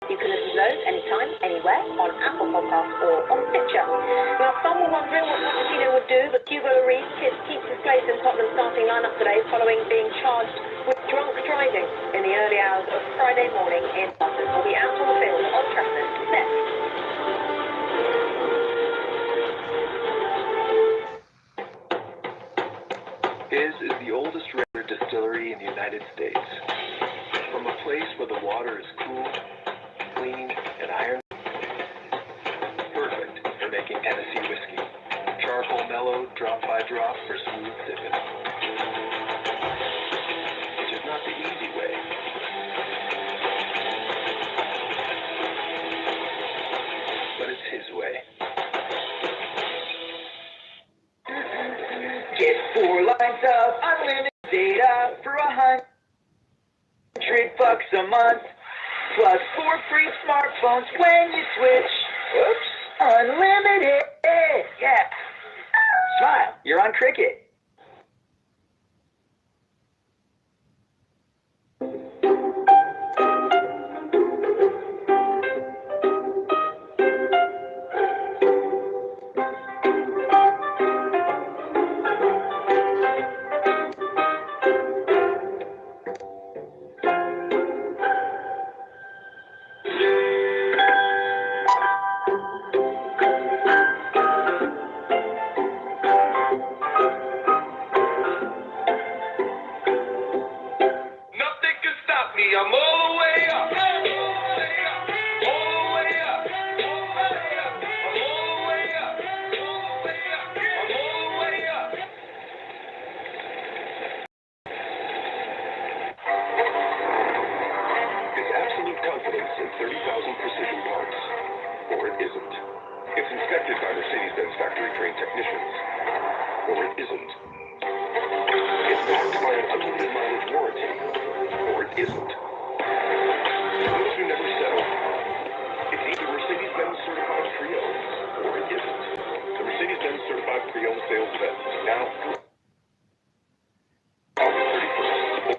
You can listen to those anytime, anywhere, on Apple Podcasts or on Stitcher. Now, some were wondering what Pochettino would do, but Hugo Lloris keeps his place in Tottenham's starting lineup today following being charged with drunk driving in the early hours of Friday morning in London. Will be out on the field at Old Trafford next. His is the oldest rare distillery in the United States. From a place where the water is cool, clean, and iron, perfect for making Tennessee whiskey. Charcoal mellow, drop by drop for smooth sipping. Which is not the easy way. But it's his way. Get 4 lines of unlimited data for $100 a month. Plus 4 free smartphones when you switch. Oops, unlimited. Yeah. Smile, you're on Cricket. I'm all the way up. All the way up. All the way up. All the way up. I'm all the way up. All the way up. I'm all the way up. It's absolute confidence in 30,000 precision parts. Or it isn't. It's inspected by Mercedes-Benz factory-trained technicians. Or it isn't. It's backed by an unlimited mileage warranty. Or it isn't. Those who never settle. It's either Mercedes-Benz certified pre-owned, or it isn't. The Mercedes-Benz certified pre-owned sales event now August 31st.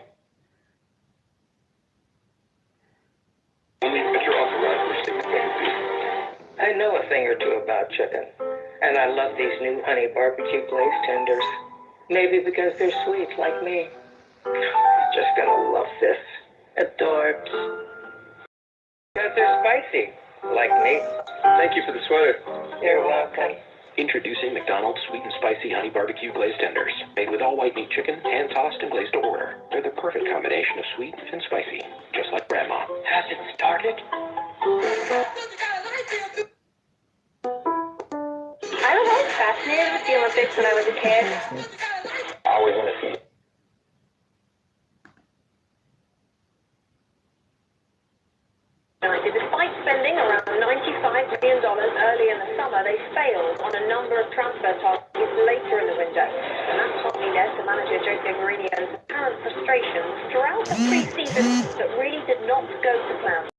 Only at your authorized Mercedes-Benz dealer. I know a thing or two about chicken, and I love these new honey barbecue glazed tenders. Maybe because they're sweet like me. Just gonna love this. Adorbs. Because they're spicy, like me. Thank you for the sweater. You're welcome. Introducing McDonald's Sweet and Spicy Honey Barbecue Glazed Tenders. Made with all white meat chicken, hand-tossed and glazed to order. They're the perfect combination of sweet and spicy, just like Grandma. Has it started? I was always fascinated with the Olympics when I was a kid. I always want to see. Despite spending around $95 million early in the summer, they failed on a number of transfer targets later in the window. And that partly led to manager Jose Mourinho's apparent frustrations throughout a pre-season that really did not go to plan.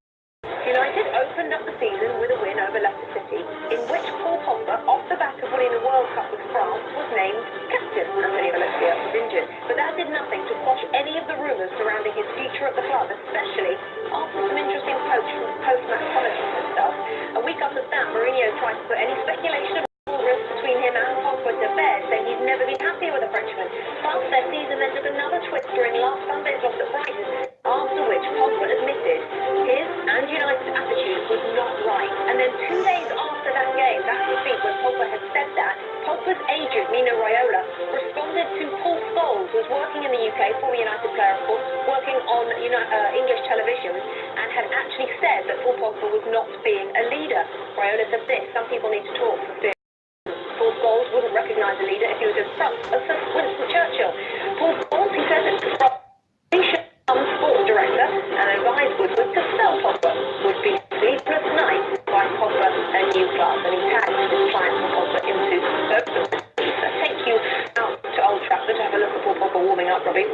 United opened up the season with a win over Leicester City, in which Paul Pogba, off the back of winning the World Cup with France, was named captain. Anthony Valencia was injured, but that did nothing to quash any of the rumours surrounding his future at the club, especially after some interesting post-match comments and stuff. A week after that, Mourinho tried to put any speculation of risk between him and Pogba to bed, saying he'd never been happier with the Frenchman. Plus, their season then took another twist during last Sunday's loss at Brighton, after which Pogba admitted his and United's attitude was not right. And then 2 days after that game, that defeat, when Pogba had said that, Pogba's agent, Mino Raiola, responded to Paul Scholes, who was working in the UK, former United player, of course, working on English television, and had actually said that Paul Pogba was not being a leader. Raiola said this: some people need to talk for fear. Paul Scholes wouldn't recognise a leader if he was in front of Sir Winston Churchill. Paul Scholes, he said that sports director and advised Woodward to sell Pogba would be sleepless night by Pogba a new club, and he tagged his client for Pogba into both of them. So take you out to Old Trafford to have a look at Paul Pogba warming up, Robbie.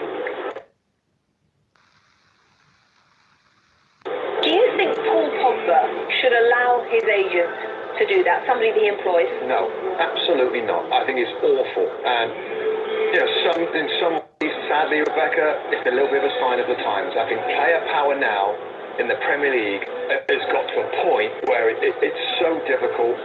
Do you think Paul Pogba should allow his agent to do that, somebody he employs? No, absolutely not. I think it's awful. And, you know, in some ways, sadly, Rebecca, it's a little bit of a sign of the times. I think player power now in the Premier League has it's so difficult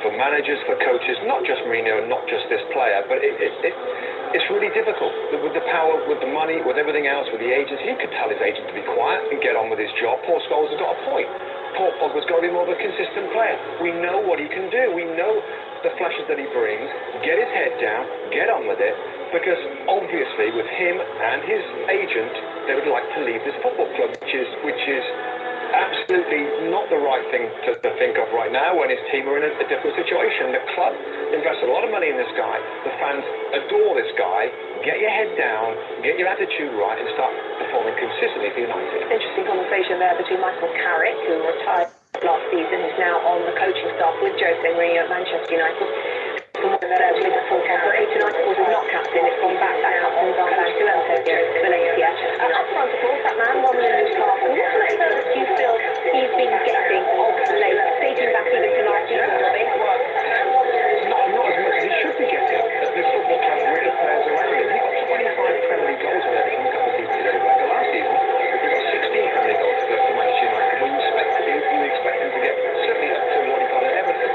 for managers, for coaches, not just Mourinho and not just this player, but it's really difficult with the power, with the money, with everything else, with the agents. He could tell his agent to be quiet and get on with his job. Paul Scholes has got a point. Paul Pogba's got to be more of a consistent player. We know what he can do. We know the flashes that he brings. Get his head down, get on with it, because obviously with him and his agent, they would like to leave this football club, which is absolutely not the right thing to think of right now when his team are in a difficult situation. The club invested a lot of money in this guy. The fans adore this guy. Get your head down, get your attitude right, and start performing consistently for United. Interesting conversation there between Michael Carrick, who retired last season, who's now on the coaching staff with Jose Mourinho at Manchester United. From what said with the full cast, but tonight, of course, is not captain. It's gone back. That captain's gone down to Antonio Valencia. Up front, of course, that man, Roman Lukaku. What kind of service do you feel he's been getting of late, dating back even to last season, Robbie? Not as much as he should be getting. This football club really players around him. He got 25 Premier League goals with Everton a couple of seasons ago. Back last season, he got 16 Premier League goals for Manchester United. Well, you expect him to get certainly up to what he got at Everton.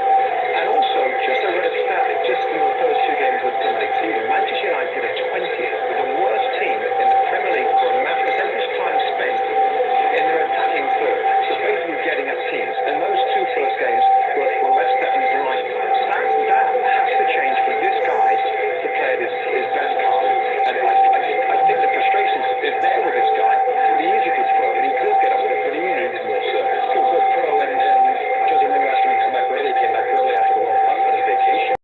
And also, just a red stat, just in the first two games of the Premier League season, Manchester United are 20th, with the worst team in the Premier League for a match percentage time spent in their attacking third. So basically getting at teams. And those two first games were Leicester and Brighton. That has to change for this guy to play his best card. And I think the frustration is there with this guy. He is a good throw, and he could get on with it, but he needs more service. Good throw, and Jose Mourinho asked him to come back early. He came back early after the World Cup on his vacation.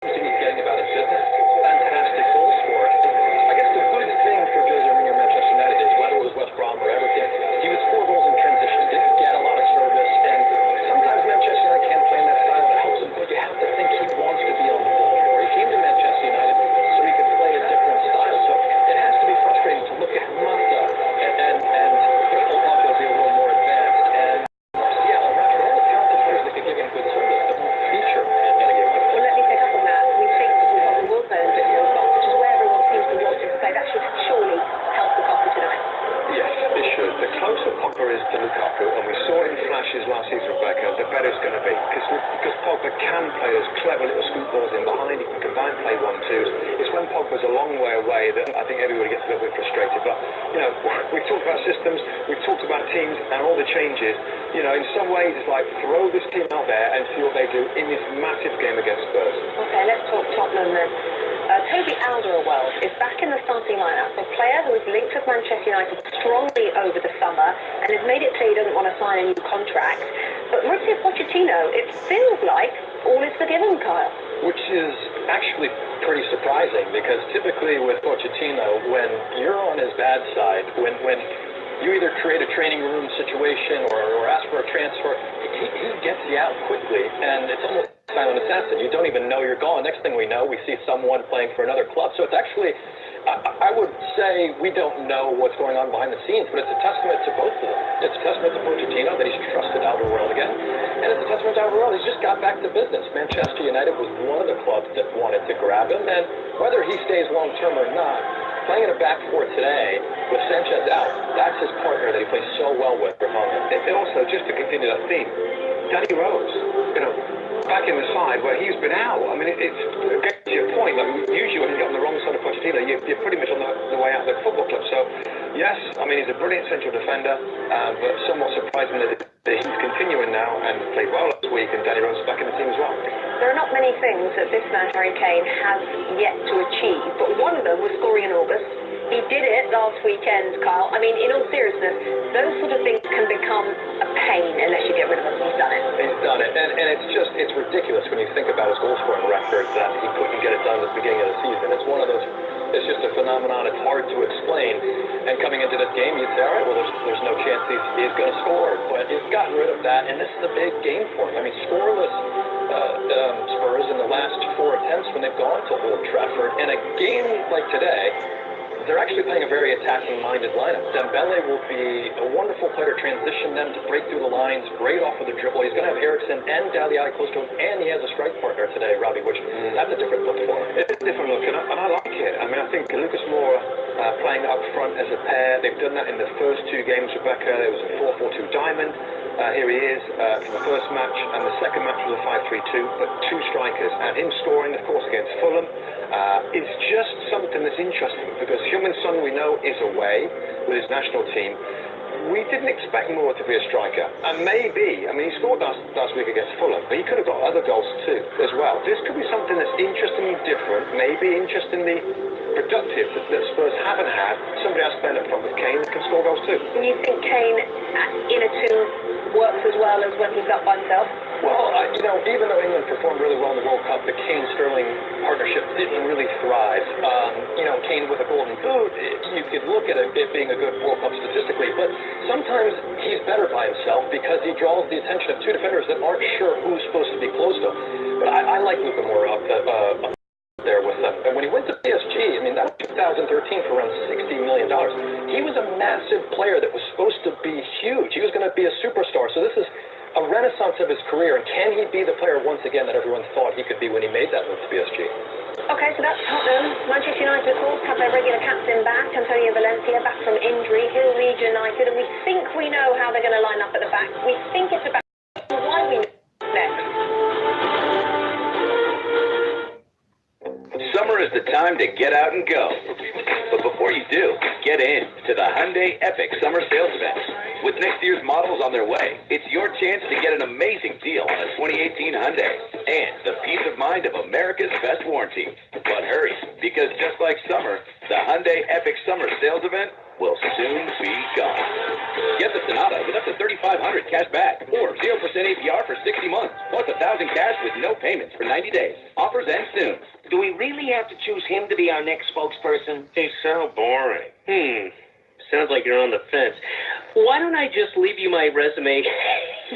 He's getting about his business. Fantastic goal scorer. I guess the good thing for Jose Mourinho Manchester United is whether it was West Brom or Everton, he would score goals in transition, didn't get a lot of service, and sometimes Manchester United can't play in that style. It helps him, but you have to think he wants to be on the ball more. He came to Manchester United so he could play a different style, so it has to be frustrating to look at Mazda and Paul Pogba be a little more advanced, and Seattle, Rashford, all the talented players that could give him good service that won't feature in a game like Well, this. let me pick up on that. We think that Lukaku will play a bit more advanced, which is where everyone seems to want him to play. That should surely help Lukaku tonight. Yes, it should. The closer Pogba is to Lukaku, and we saw it in flashes last season, Rebecca, the better it's going to be. Because Pogba can play those clever little scoop balls in behind. He can combine play 1-2s. It's when Pogba's a long way away that I think everybody gets a little bit frustrated. But, we've talked about systems, we've talked about teams and all the changes. In some ways, it's like throw this team out there and see what they do in this massive game against Spurs. Okay, let's talk Tottenham then. Toby Alderweireld is back in the starting lineup, a player who was linked with Manchester United strongly over the summer and has made it clear he doesn't want to sign a new contract. But Mauricio Pochettino, it feels like all is forgiven, Kyle. Which is actually pretty surprising, because typically with Pochettino, when you're on his bad side, when you either create a training room situation or ask for a transfer, he gets you out quickly, and it's almost silent assassin. You don't even know you're gone. Next thing we know, we see someone playing for another club. So it's actually, I would say we don't know what's going on behind the scenes, but it's a testament to both of them. It's a testament to Pochettino that he's trusted Alderweireld again, and it's a testament to Alderweireld. He's just got back to business. Manchester United was one of the clubs that wanted to grab him, and whether he stays long-term or not, playing in a back four today with Sanchez out, that's his partner that he plays so well with. And also, just to continue that theme, Danny Rose, back in the side where he's been out. I mean, it's to your point. Like, usually when you get on the wrong side of Pochettino, you're pretty much on the way out of the football club. So, yes, I mean, he's a brilliant central defender, but somewhat surprising that he's continuing now and played well last week, and Danny Rose is back in the team as well. There are not many things that this man, Harry Kane, has yet to achieve, but one of them was scoring in August. He did it last weekend, Kyle. I mean, in all seriousness, those sort of things can become a pain unless you get rid of them. He's done it. He's done it, and it's ridiculous when you think about his goal scoring record that he couldn't get it done at the beginning of the season. It's one of those, it's just a phenomenon. It's hard to explain. And coming into this game, you'd say, all right, well, there's no chance he's going to score. But he's gotten rid of that, and this is a big game for him. I mean, scoreless Spurs in the last 4 attempts when they've gone to Old Trafford. In a game like today, they're actually playing a very attacking-minded lineup. Dembele will be a wonderful player to transition them, to break through the lines, great off of the dribble. He's going to have Eriksen and Dele Alli close to him, and he has a strike partner today, Robbie, which that's a different look for him. It's a different look, and I like it. I mean, I think Lucas Moura playing up front as a pair, they've done that in the first 2 games, Rebecca. It was a 4-4-2 diamond. Here he is from the first match, and the second match was a 5-3-2, but two strikers. And him scoring, of course, against Fulham is just something that's interesting, because Heung-min Son, we know, is away with his national team. We didn't expect Moore to be a striker, and maybe, I mean, he scored last week against Fulham, but he could have got other goals too, as well. This could be something that's interestingly different, maybe interestingly productive, that Spurs haven't had. Somebody else playing up front with Kane that can score goals too. And you think Kane in a two works as well as when he's up by himself? Well, even though England performed really well in the World Cup, the Kane-Sterling partnership didn't really thrive. Kane with a golden boot, you could look at it being a good World Cup statistically, but sometimes he's better by himself because he draws the attention of two defenders that aren't sure who's supposed to be close to him. But I like Luka Moore up there with them. And when he went to PSG, I mean, that 2013 for around $60 million, he was a massive player that was supposed to be huge. He was going to be a superstar. So this is a renaissance of his career, and can he be the player once again that everyone thought he could be when he made that move to PSG? Okay, so that's Tottenham. Manchester United, of course, have their regular captain back, Antonio Valencia, back from injury. He'll lead United, and we think we know how they're going to line up at the back. We think it's about why we know next. Summer is the time to get out and go. But before you do, get in to the Hyundai Epic Summer Sales Event. With next year's models on their way, it's your chance to get an amazing deal on a 2018 Hyundai and the peace of mind of America's best warranty. But hurry, because just like summer, the Hyundai Epic Summer Sales Event will soon be gone. Get the Sonata with up to $3,500 cash back or 0% APR for 60 months, plus $1,000 cash with no payments for 90 days. Offers end soon. Do we really have to choose him to be our next spokesperson? He's so boring. Sounds like you're on the fence. Why don't I just leave you my resume?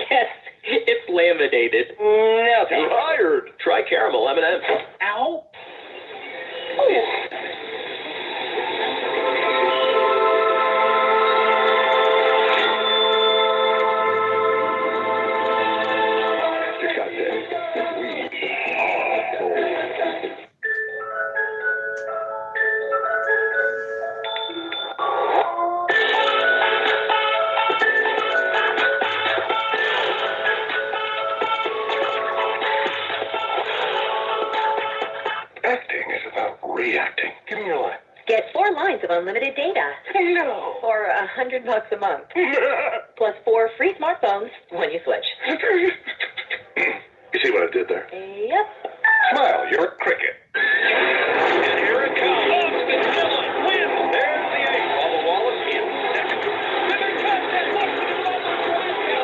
Yes, it's laminated. No, you're hired. Try caramel M&M's. Ow. Just got this. We are gold. Acting is about reacting. Give me your line. Get 4 lines of unlimited data. No. For $100 a month. Plus 4 free smartphones when you switch. You see what I did there? Yep. Smile, you're a cricket. And here it comes. Austin Dillon wins. There's the ace. Bubba Wallace in second.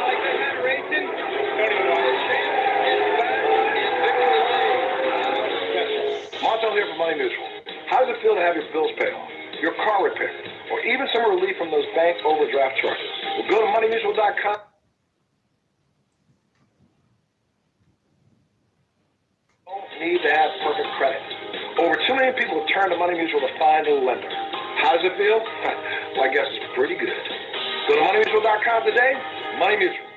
Like they had racing. Tony Wallace is back in victory lane. Montel here for Money Mutual. How does it feel to have your bills paid off, your car repaired, or even some relief from those bank overdraft charges? Well, go to moneymutual.com. Don't need to have perfect credit. Over 2 million people have turned to Money Mutual to find a lender. How does it feel? Well, I guess it's pretty good. Go to moneymutual.com today. Money Mutual.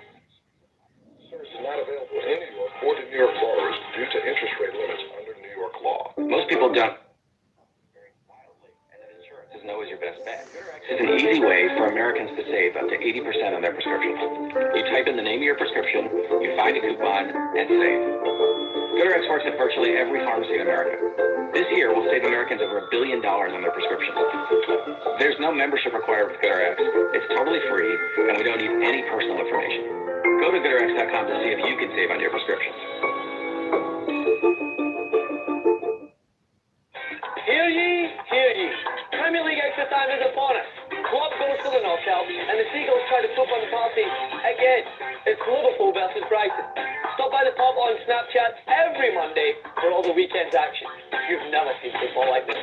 Service is not available in New York or to New York borrowers due to interest rate limits under New York law. Most people don't. Is always your best bet. It's an easy way for Americans to save up to 80% on their prescriptions. You type in the name of your prescription, you find a coupon, and save. GoodRx works at virtually every pharmacy in America. This year, we'll save Americans over $1 billion on their prescriptions. There's no membership required with GoodRx. It's totally free, and we don't need any personal information. Go to GoodRx.com to see if you can save on your prescriptions. Hear ye, hear ye. Premier League extra time is upon us. Klopp goes to the knockout, and the Seagulls try to flip on the party again. It's Liverpool versus Brighton. Stop by the pub on Snapchat every Monday for all the weekend's action. You've never seen football like this.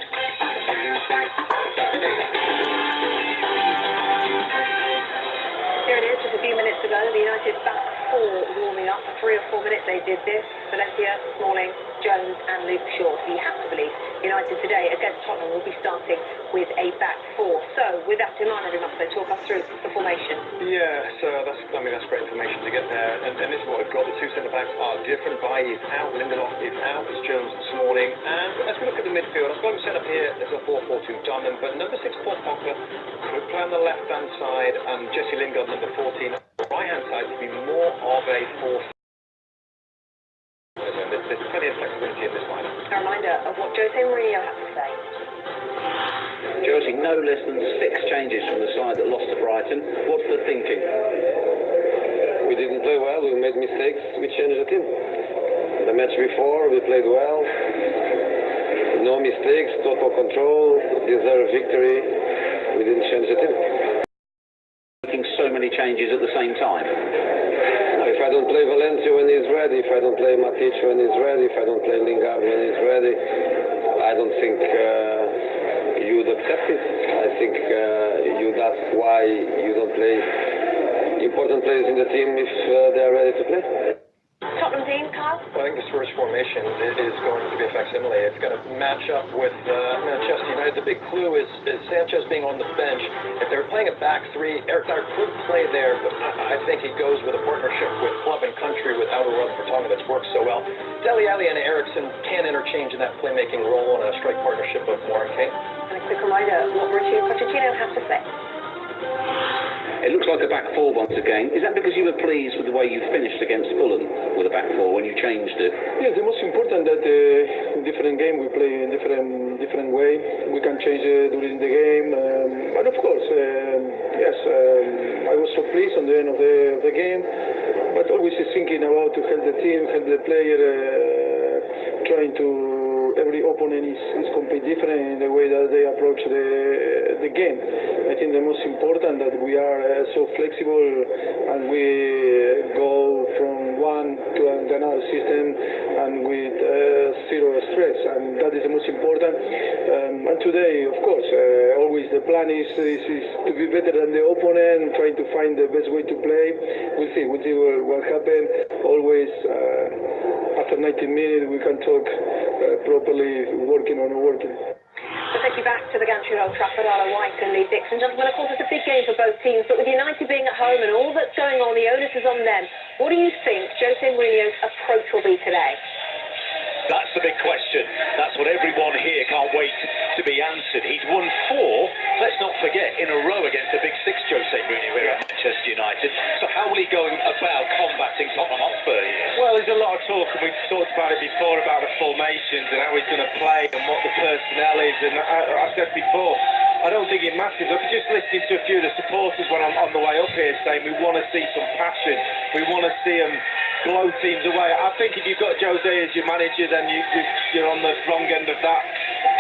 Here it is, just a few minutes ago. The United back 4 warming up. For 3 or 4 minutes they did this. Valencia, Smalling, Jones and Luke Shaw. So you have to believe United today against Tottenham will be starting with a back 4. So with that in mind, Must talk us through the formation. Yeah, so that's great information to get there. And this is what we've got. The 2 centre-backs are different. Bailly is out, Lindelof is out, it's Jones this morning. And as we look at the midfield, I've got him set up here as a 4-4-2 diamond, but number 6, Paul Pogba, could play on the left-hand side, and Jesse Lingard, number 14, right. right-hand side to be more of a force. There's plenty of flexibility in this lineup. A reminder of what Jose Mourinho had to say. Josie, no less than 6 changes from the side that lost to Brighton. What's the thinking? We didn't play well, we made mistakes, we changed the team. The match before, we played well. No mistakes, total control, deserved victory. We didn't change the team. Making so many changes at the same time. No, if I don't play Valencia when he's ready, if I don't play Matic when he's ready, if I don't play Lingard when he's ready, I don't think you'd accept it. I think you'd ask why you don't play important players in the team if they are ready to play. Tottenham team, Kyle? Well, I think this first formation is going to be a facsimile. It's going to match up with Manchester United. The big clue is Sanchez being on the bench. If they were playing a back three, Eric Dyer could play there, but I think he goes with a partnership with club and country with Outer Vertonghen that's worked so well. Dele Alli and Eriksson can interchange in that playmaking role in a strike partnership of Moore and Kane. And a quick reminder what Mauricio Pochettino has to say. It looks like a back four once again. Is that because you were pleased with the way you finished against Fulham with a back four when you changed it? Yes, the most important that in different game we play in different way. We can change during the game, and of course, yes, I was so pleased on the end of the game. But always thinking about to help the team, help the player, trying to. Every opponent is completely different in the way that they approach the game. I think the most important that we are so flexible and we go from one to another system and with zero stress, and that is the most important. And today, of course, always the plan is to be better than the opponent, trying to find the best way to play. We'll see what happens. Always after 90 minutes we can talk properly, working or not working. To take you back to the gantry at Old Trafford, Arlo White and Lee Dixon. Gentlemen, of course, it's a big game for both teams, but with United being at home and all that's going on, the onus is on them. What do you think Jose Mourinho's approach will be today? That's the big question. That's what everyone here can't wait to be answered. He's won 4, let's not forget, in a row against the big 6 Jose Mourinho here at Manchester United. So how will he go about combating Tottenham Hotspur here? Well, there's a lot of talk, and we've talked about it before, about the formations and how he's going to play and what the personnel is. And I said before, I don't think it matters. I was just listening to a few of the supporters when I'm on the way up here saying we want to see some passion. We want to see them blow teams away. I think if you've got Jose as your manager, then you're on the wrong end of that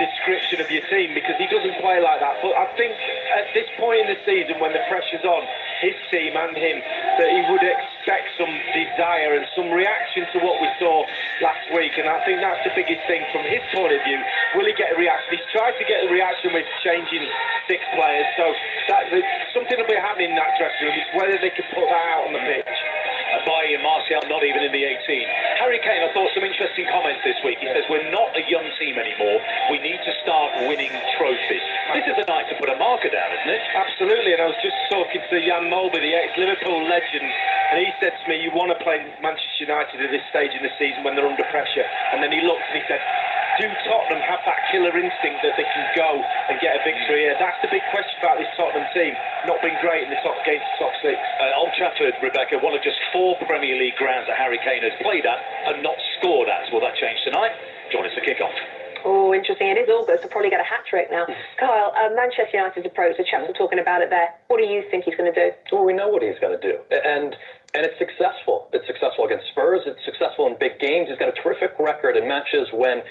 description of your team, because he doesn't play like that. But I think at this point in the season, when the pressure's on his team and him, that he would expect some desire and some reaction to what we saw last week. And I think that's the biggest thing from his point of view. Will he get a reaction? He's tried to get a reaction with changing 6 players, so something will be happening in that dressing room. It's whether they can put that out on the pitch. Bailly and Martial not even in the 18. Harry Kane, I thought some interesting comments this week. He says, we're not a young team anymore. We need to start winning trophies. This is a night to put a marker down, isn't it? Absolutely, and I was just talking to Jan Molby, the ex-Liverpool legend, and he said to me, you want to play Manchester United at this stage in the season when they're under pressure. And then he looked and he said, do Tottenham have that killer instinct that they can go and get a victory here? That's the big question about this Tottenham team. Not been great in the top games of top 6. Old Trafford, Rebecca, one of just 4 Premier League grounds that Harry Kane has played at and not scored at. Will that change tonight? Join us for kick-off. Oh, interesting. It is August. He'll probably get a hat-trick now. Kyle, Manchester United's approach, the chaps are talking about it there. What do you think he's going to do? Well, we know what he's going to do. And it's successful. It's successful against Spurs. It's successful in big games. He's got a terrific record in matches when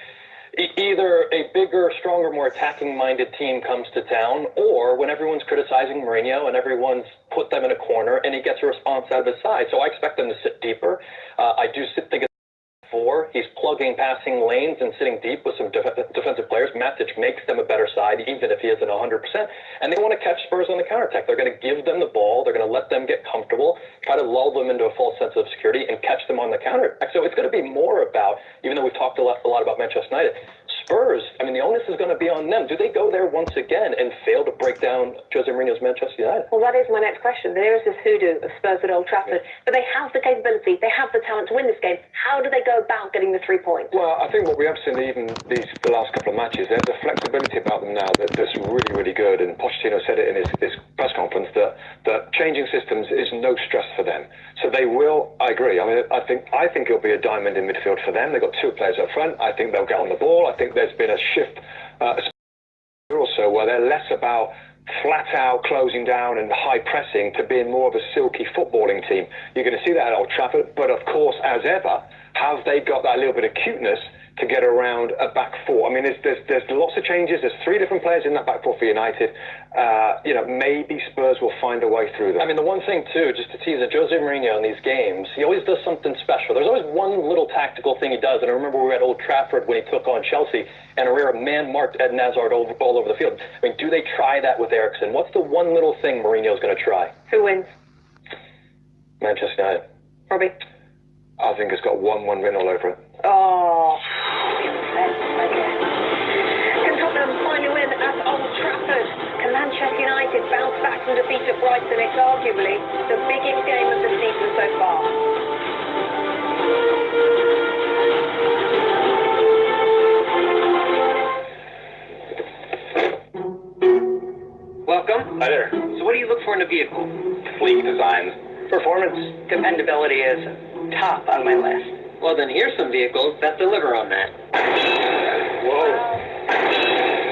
either a bigger, stronger, more attacking-minded team comes to town, or when everyone's criticizing Mourinho and everyone's put them in a corner and he gets a response out of his side. So I expect them to sit deeper. I do think it's 4. He's plugging passing lanes and sitting deep with some defensive players. Matic makes them a better side, even if he isn't 100%. And they want to catch Spurs on the counterattack. They're going to give them the ball. They're going to let them get comfortable, try to lull them into a false sense of security, and catch them on the counterattack. So it's going to be more about, even though we've talked a lot about Manchester United, Spurs, I mean, the onus is going to be on them. Do they go there once again and fail to break down Jose Mourinho's Manchester United? Well, that is my next question. There is this hoodoo of Spurs at Old Trafford, but they have the capability, they have the talent to win this game. How do they go about getting the 3 points? Well, I think what we have seen even the last couple of matches, there's a flexibility about them now that's really, really good. And Pochettino said it in his press conference that changing systems is no stress for them. So they will, I agree. I mean, I think it'll be a diamond in midfield for them. They've got 2 players up front. I think they'll get on the ball. I think there's been a shift also where they're less about flat out closing down and high pressing to being more of a silky footballing team. You're going to see that at Old Trafford, but of course, as ever, have they got that little bit of cuteness to get around a back four? I mean, there's lots of changes. There's 3 different players in that back four for United. Maybe Spurs will find a way through that. I mean, the one thing, too, just to tease it, Jose Mourinho in these games, he always does something special. There's always one little tactical thing he does. And I remember we were at Old Trafford when he took on Chelsea, and Herrera man-marked Eden Hazard all over the field. I mean, do they try that with Eriksen? What's the one little thing Mourinho's going to try? Who wins? Manchester United. Robbie? I think it's got 1-1 written all over it. Oh, can Tottenham finally win at Old Trafford? Can Manchester United bounce back from defeat at Brighton? It's arguably the biggest game of the season so far. Welcome. Hi there. So what do you look for in a vehicle? Sleek designs. Performance. Dependability is top on my list. Well, then here's some vehicles that deliver on that. Whoa.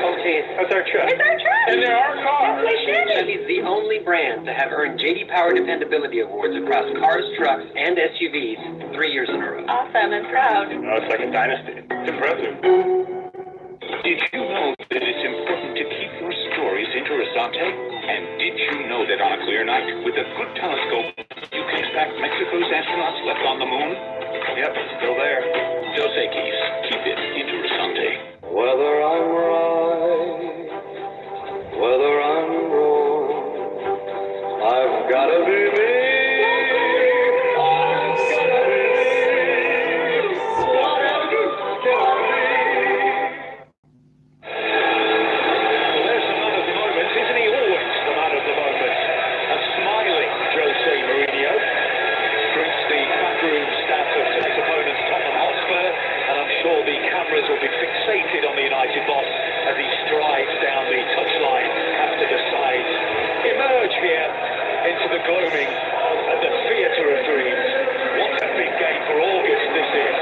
Oh, geez. That's our truck. It's our truck! And they're our cars. Chevy's the only brand to have earned J.D. Power Dependability Awards across cars, trucks, and SUVs 3 years in a row. Awesome and proud. Oh, it's like a dynasty. It's impressive. Did you know that it's important to keep your stories interessante? And did you know that on a clear night, with a good telescope, you can track Mexico's astronauts left on the moon? Yep, still there. Dos Equis, keep it interessante. Whether I'm right, whether I'm wrong, I've gotta be me. There's the man of the moment, isn't he always the man of the moment? A smiling Jose Mourinho greets the backroom staff of today's opponents, Tottenham Hotspur, and I'm sure the cameras will be fixated on the United boss as he strides down the touchline after the sides emerge here into the gloaming at the Theatre of Dreams. What a big game for August this is.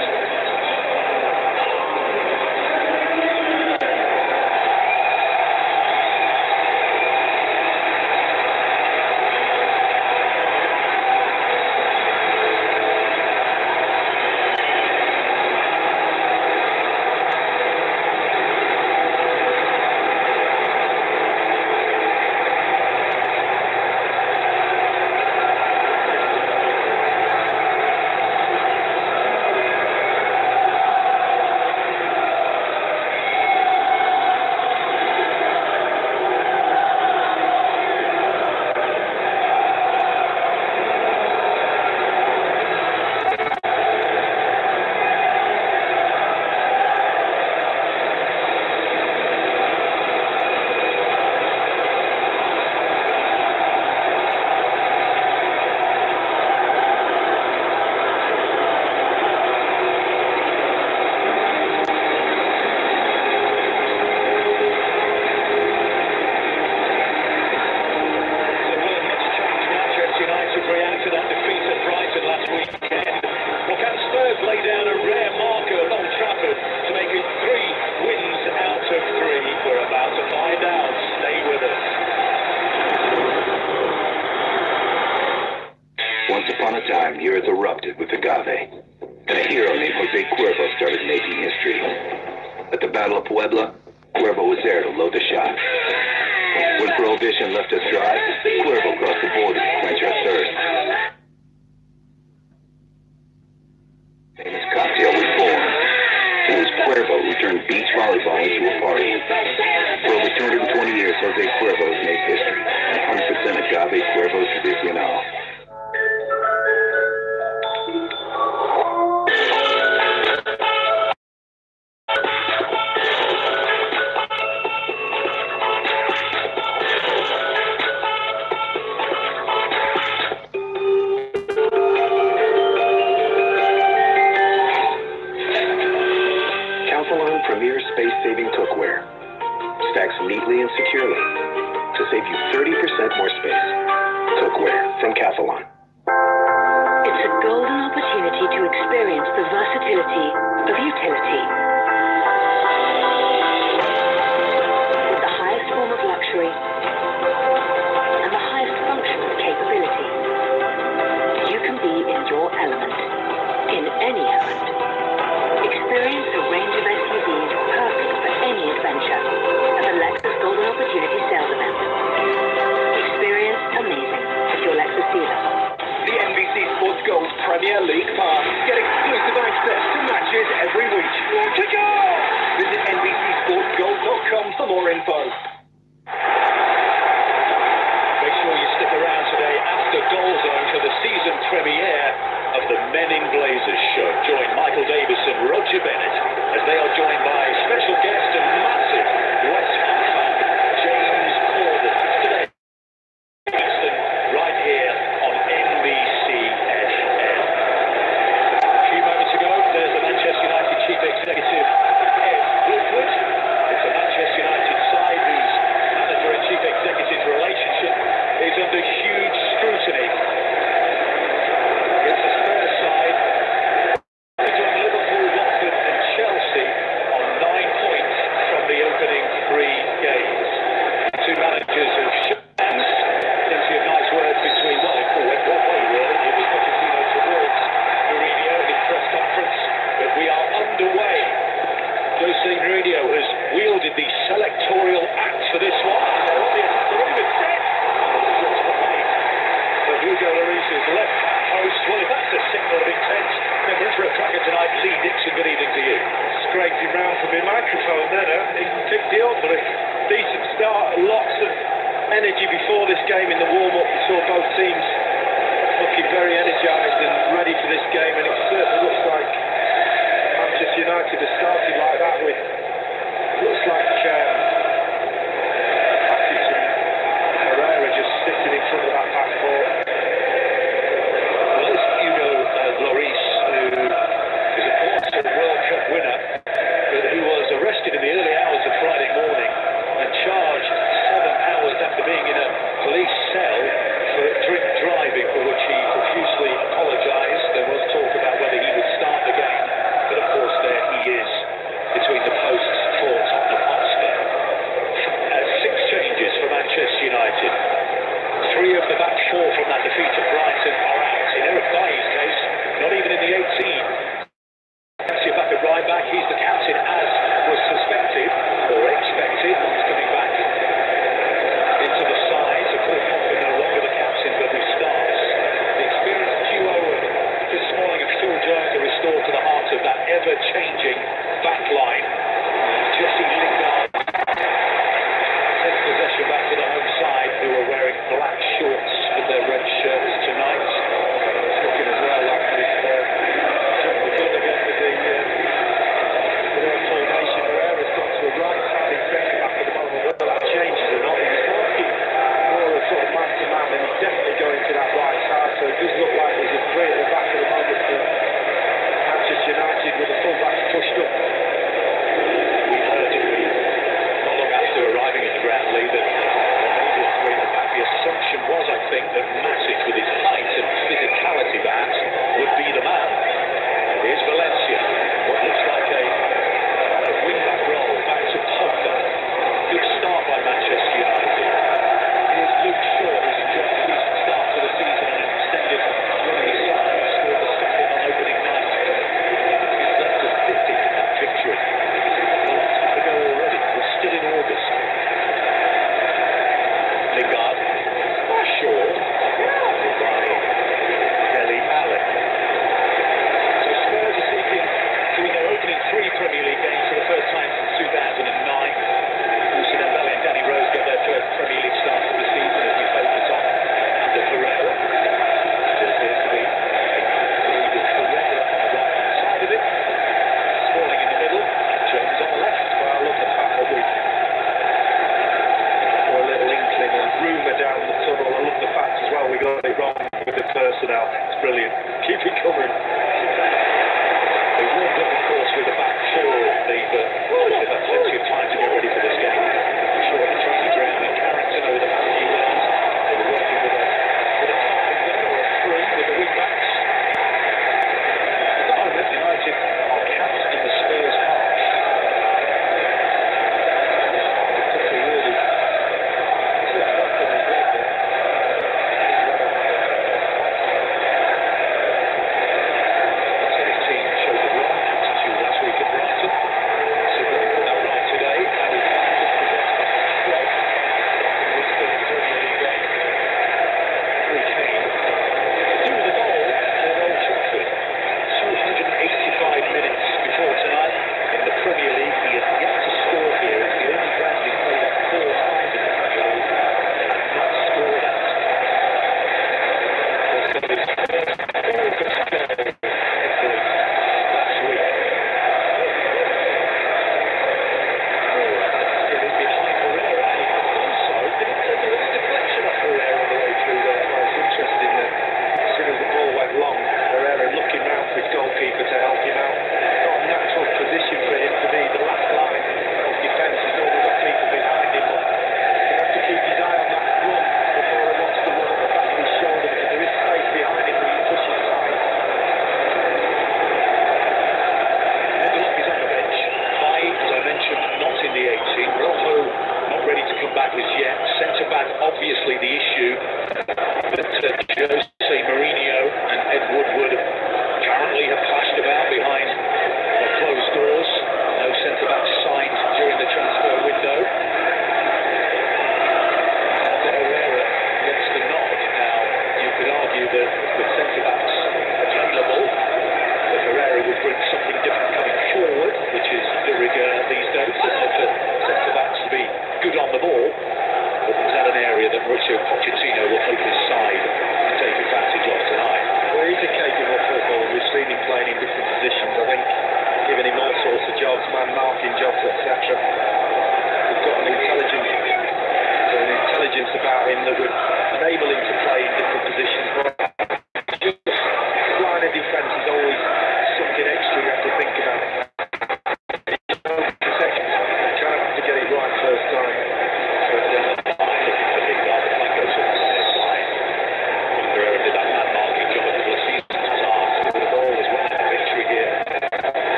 Once upon a time, Europe erupted with agave, and a hero named Jose Cuervo started making history. At the Battle of Puebla, Cuervo was there to load the shot. When Prohibition left us dry, Cuervo crossed the border to quench our thirst. Famous cocktail was born. It was Cuervo who turned beach volleyball into a party. For over 220 years, Jose Cuervo has made history. 100% agave Cuervo Tradicional. stacks neatly and securely to save you 30% more space. Cookware from Cathalon. It's a golden opportunity to experience the versatility of utility. With the highest form of luxury and the highest function of capability, you can be in your element, in any element. Experience a range of SUVs perfect for any adventure at the Lexus Golden Opportunity Sales Event. Experience amazing at your Lexus dealer. The NBC Sports Gold Premier League Pass. Get exclusive access to matches every week. Visit NBCSportsGold.com for more info. Make sure you stick around today after Goal Zone for the season premiere of the Men in Blazers show. Join Michael Davis and Roger Bennett as they are joined by special guest and massive West Ham fan, James Corden. Today, Kingston, right here on NBCSN. A few moments ago, there's the Manchester United Chief Executive, Ed Woodward. It's a Manchester United side whose manager and chief executive relationship is under huge scrutiny. It's a Spurs side join Liverpool, Watford and Chelsea on 9 points from the opening 3 games. Two managers have shook hands. Plenty of nice words between one really. It was Pochettino towards Mourinho in his press conference, but we are underway. Jose Mourinho has wielded the selectorial axe for this one. They're on the even set. So Hugo Lloris's left-hand post. Well, if that's a signal of intent, then we're in for a cracker tonight. Lee Dixon, good evening to you. Scraped him round from my microphone there. He picked it up, but a decent start. Lots of energy before this game in the warm-up. We saw both teams looking very energised and ready for this game, and it certainly looks like Manchester United has started like that with, looks like Matic and Herrera just sitting in front of that back four. Well, there's Hugo Lloris, who is of course a World Cup winner, but who was arrested in the early hours of Friday morning and charged 7 hours after being in a police cell for drink driving.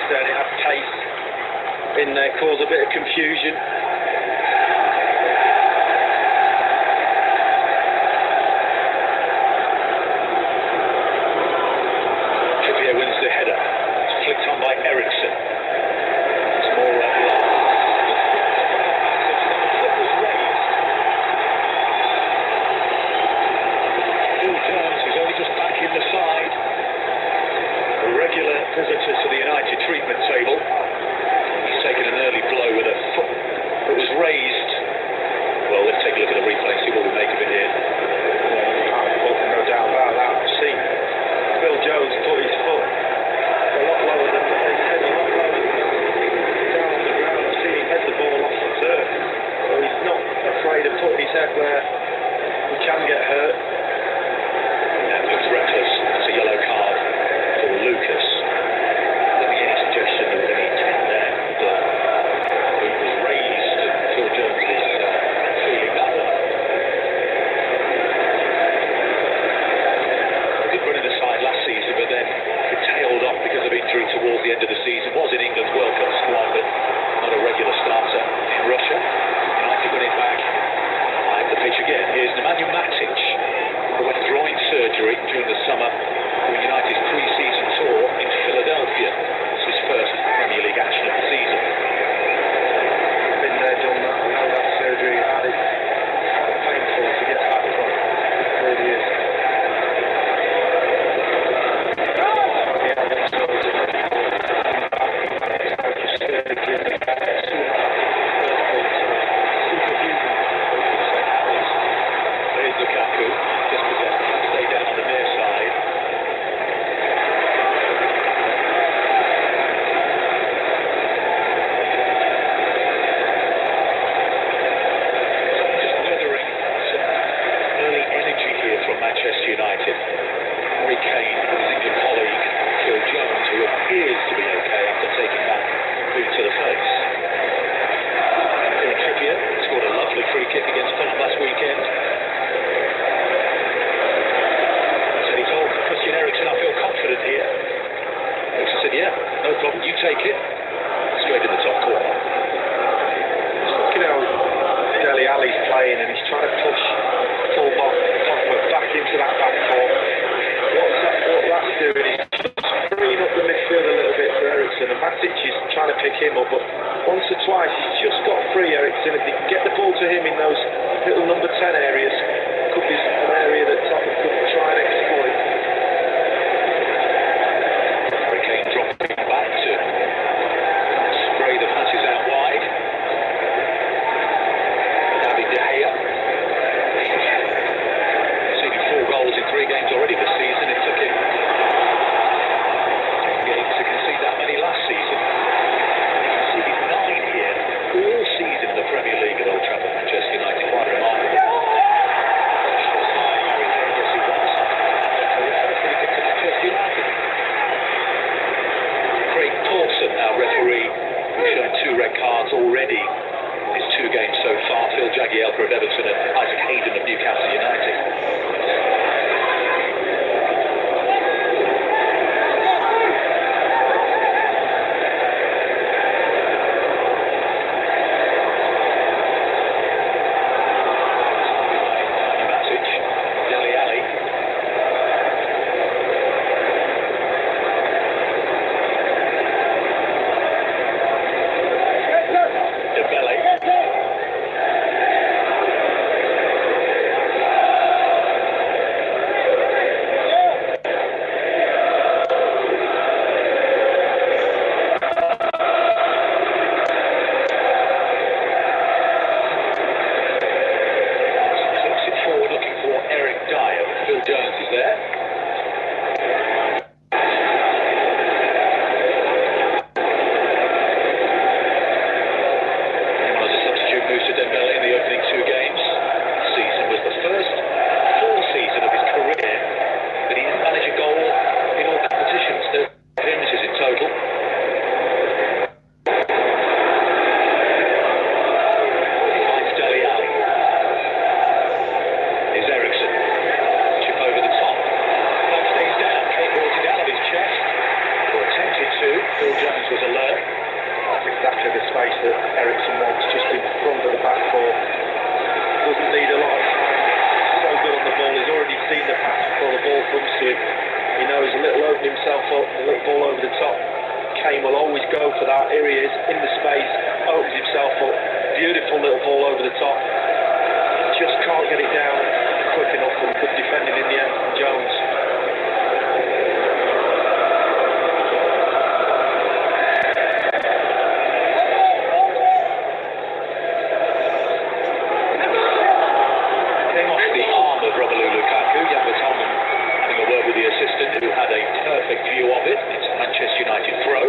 and it had pace in there, caused a bit of confusion. Wins the header. It's flicked on by Ericsson. It's more Bill Jones is only just back in the side. A regular visitor to the United treatment table. He's taken an early blow with a foot that was raised. Well, let's take a look at the replay and see what we make of it here. No doubt about that. I've seen Bill Jones put his foot a lot lower than his head, a lot lower down on the ground. I've seen him head the ball off the turf. So he's not afraid of putting his head where he can get hurt. That looks reckless. That's a yellow card for Lucas. Let me get any suggestion of any for that. Here he is, in the space, opens himself up. Beautiful little ball over the top. Just can't get it down quick enough, and good defending in the end from Jones. Came off the arm of Romelu Lukaku. Jan Vertonghen having a word with the assistant who had a perfect view of it. It's a Manchester United throw.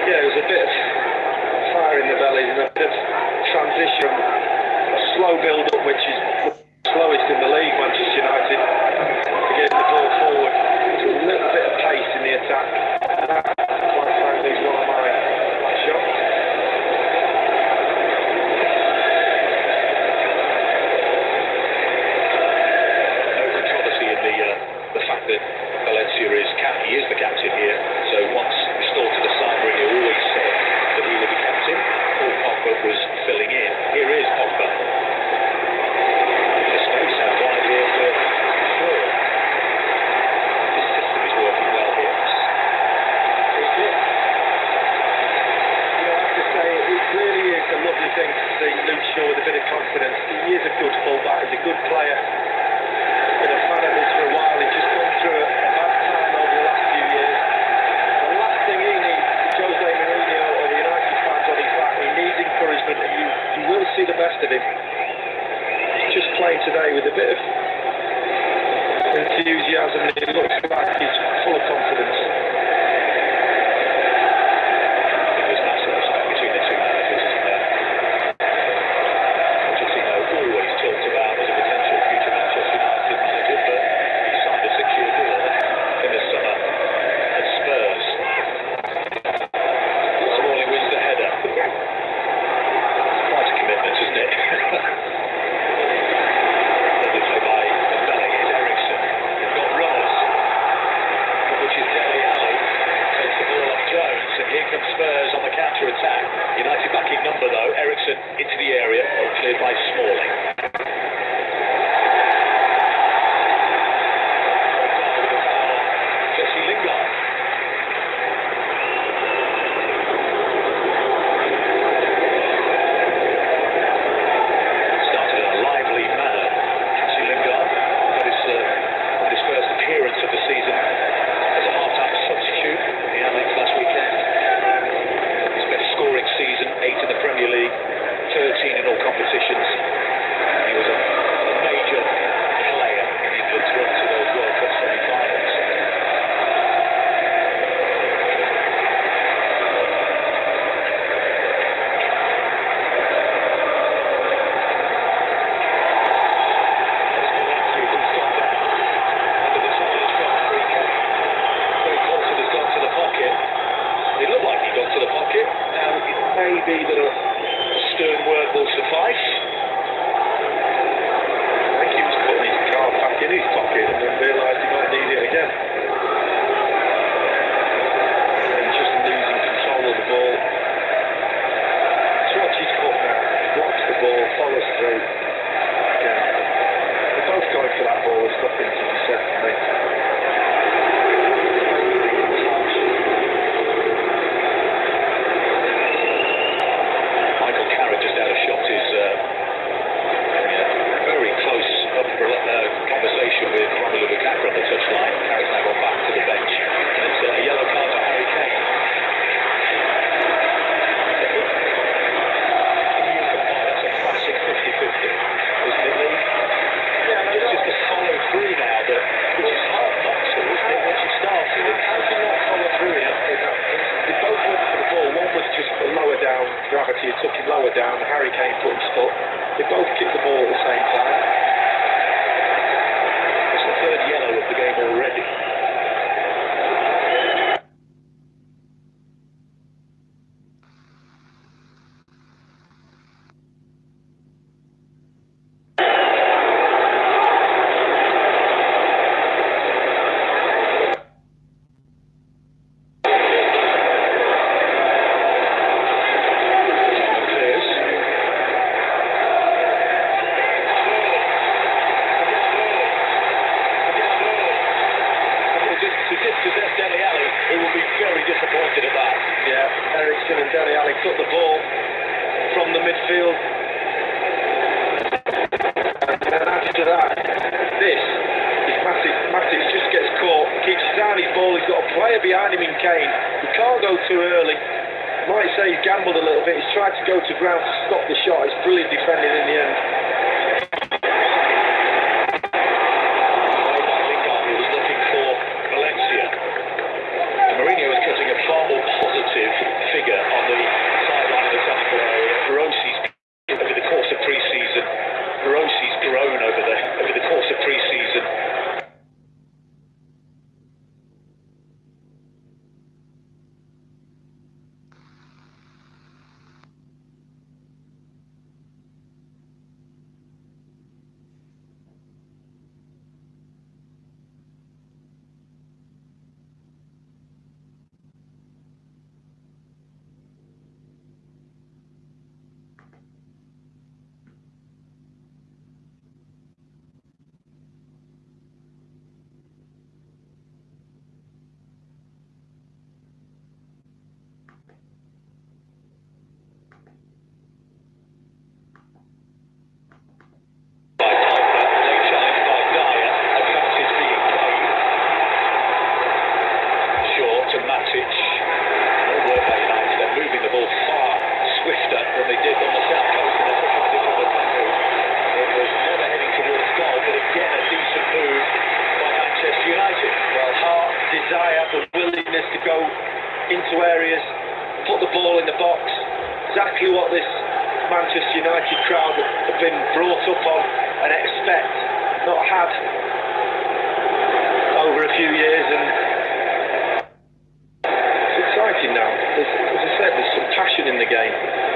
Yeah, there's a bit of fire in the belly and a bit of transition, a slow build-up, which is the slowest in the league, Manchester United, to get the ball forward. There's a little bit of pace in the attack. Quite frankly, is one of my shots. No controversy in the fact that Valencia is the captain here. So once restored to the side, Mourinho always said that he would be captain. Paul Pogba was filling in. Here is Pogba. The space out wide here for Fleur. This system is working well here. I have to say, it really is a lovely thing to see Luke Shaw with a bit of confidence. He is a good fullback, he's a good player. Been a fan of his for a while, he's just gone through a bad time over the last few years. The last thing he needs is Jose Mourinho or the United fans on his back. He needs encouragement, and you will see the best of him. He's just playing today with a bit of enthusiasm, and he looks like he's full of confidence. There's massive respect between the two managers, isn't there? Pochettino always talked about as a potential future Manchester United manager, but he signed a 6-year deal in the summer at Spurs. Smalling wins the header. Quite a commitment, isn't it? Lovely play by Mbele. Here's Ericsson. They've got runners, which is Dele Alli. Takes the ball off Jones, and here comes Spurs on the counter-attack. United back in number, though. Ericsson into the area, cleared by Smalling. Jesse Lingard. Started in a lively manner. Jesse Lingard got his first appearance of the season as a half-time substitute in the Amex last weekend. His best scoring season, 8 in the Premier League, 13 in all competitions. He was a major player in England's run to those World Cup semi-finals. Maybe that a stern word will suffice. I think he was putting his card back in his pocket and then realised he might need it again. And he's just losing control of the ball. Let's watch his foot now. Blocks the ball, follows through. Again. They're both going for that ball. There's nothing to be said for me. Conversation with Romelu Lukaku on the touchline. Carrick's now gone back to the bench, and it's a yellow card for Harry Kane. That's a classic 50-50, isn't it, Lee? Yeah, it's just a follow through now, which is hard not to, isn't it, once you start to. How do you not follow through in that? They both went for the ball. One was just lower down, gravity took him lower down. Harry Kane put his foot. They both kicked the ball at the same time. Third yellow of the game already. Dele Alli took the ball from the midfield. And then after that, this is massive. Matic just gets caught, keeps down his ball. He's got a player behind him in Kane. He can't go too early. Might say he's gambled a little bit. He's tried to go to ground to stop the shot. It's brilliant defending in the end. He was looking for Valencia. And Mourinho was cutting a far more positive figure into areas, put the ball in the box. Exactly what this Manchester United crowd have been brought up on and expect, not had over a few years. And it's exciting now. As I said, there's some passion in the game.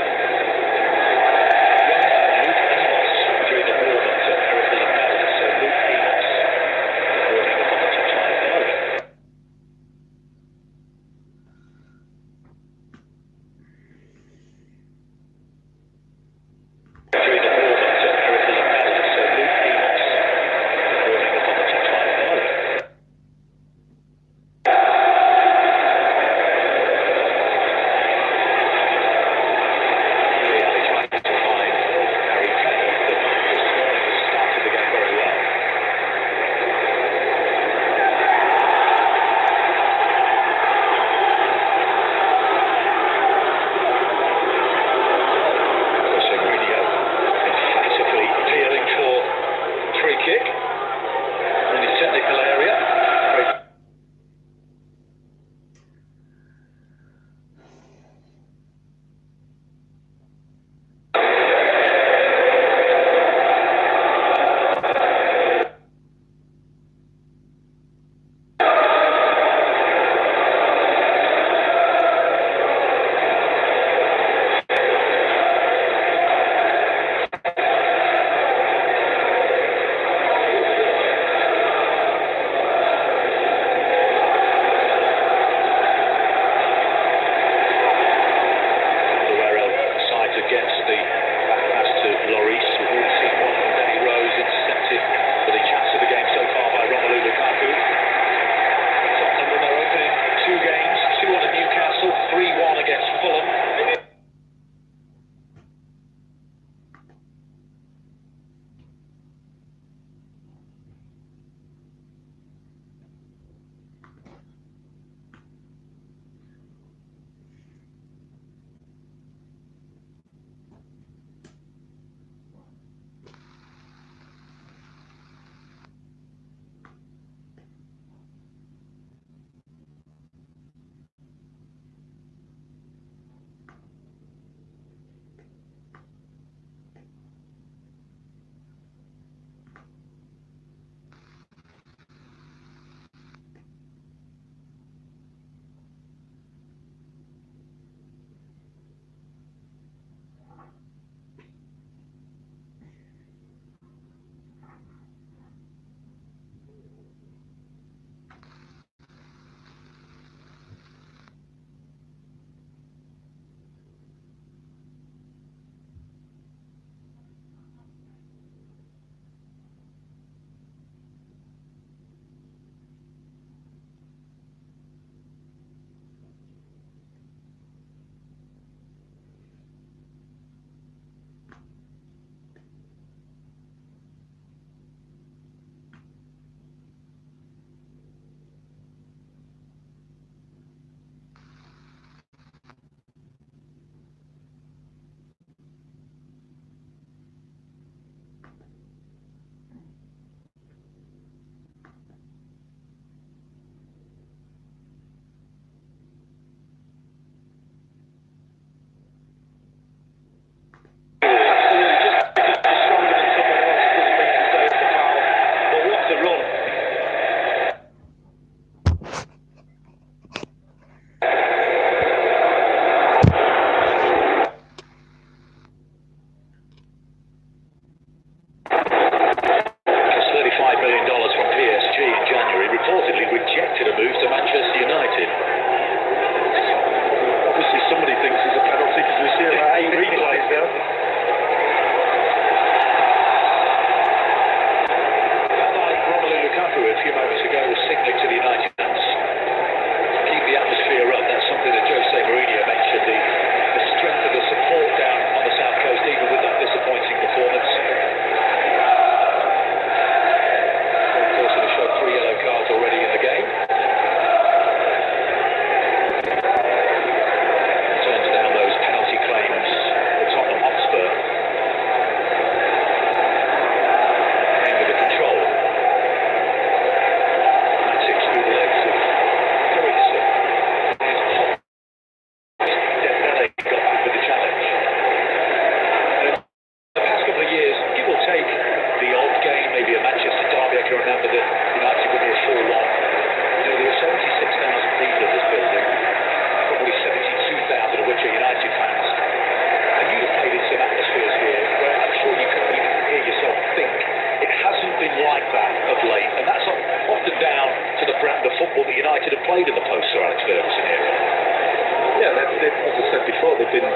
as I said before, they've been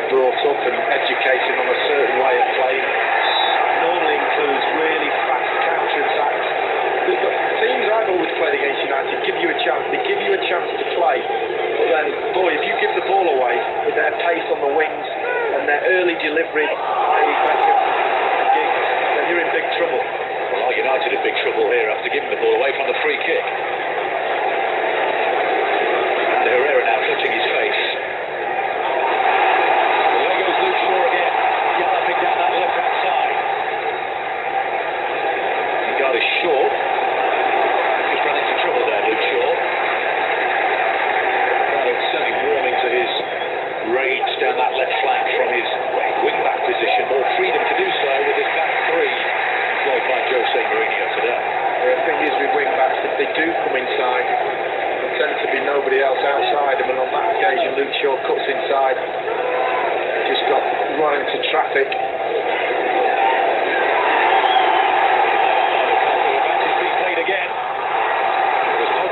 brought up and educated on a certain way of playing. That normally includes really fast counter-attacks. The teams I've always played against United give you a chance. They give you a chance to play. But then, boy, if you give the ball away with their pace on the wings and their early delivery, i.e. Beckham and Giggs, then you're in big trouble. Well, United in big trouble here after giving the ball away from the free kick. And Herrera now touching his face. Away goes Luke Shaw again, galloping down that left-hand side. Lingard is short. He's run into trouble there, Luke Shaw. Certainly warming to his rage down that left flank from his wing-back position. More freedom to do so with his back three employed by Jose Mourinho today. The thing is with wing-backs, if they do come inside, there tends to be nobody else outside them, and on that occasion Luke Shaw cuts inside. Just got run into traffic.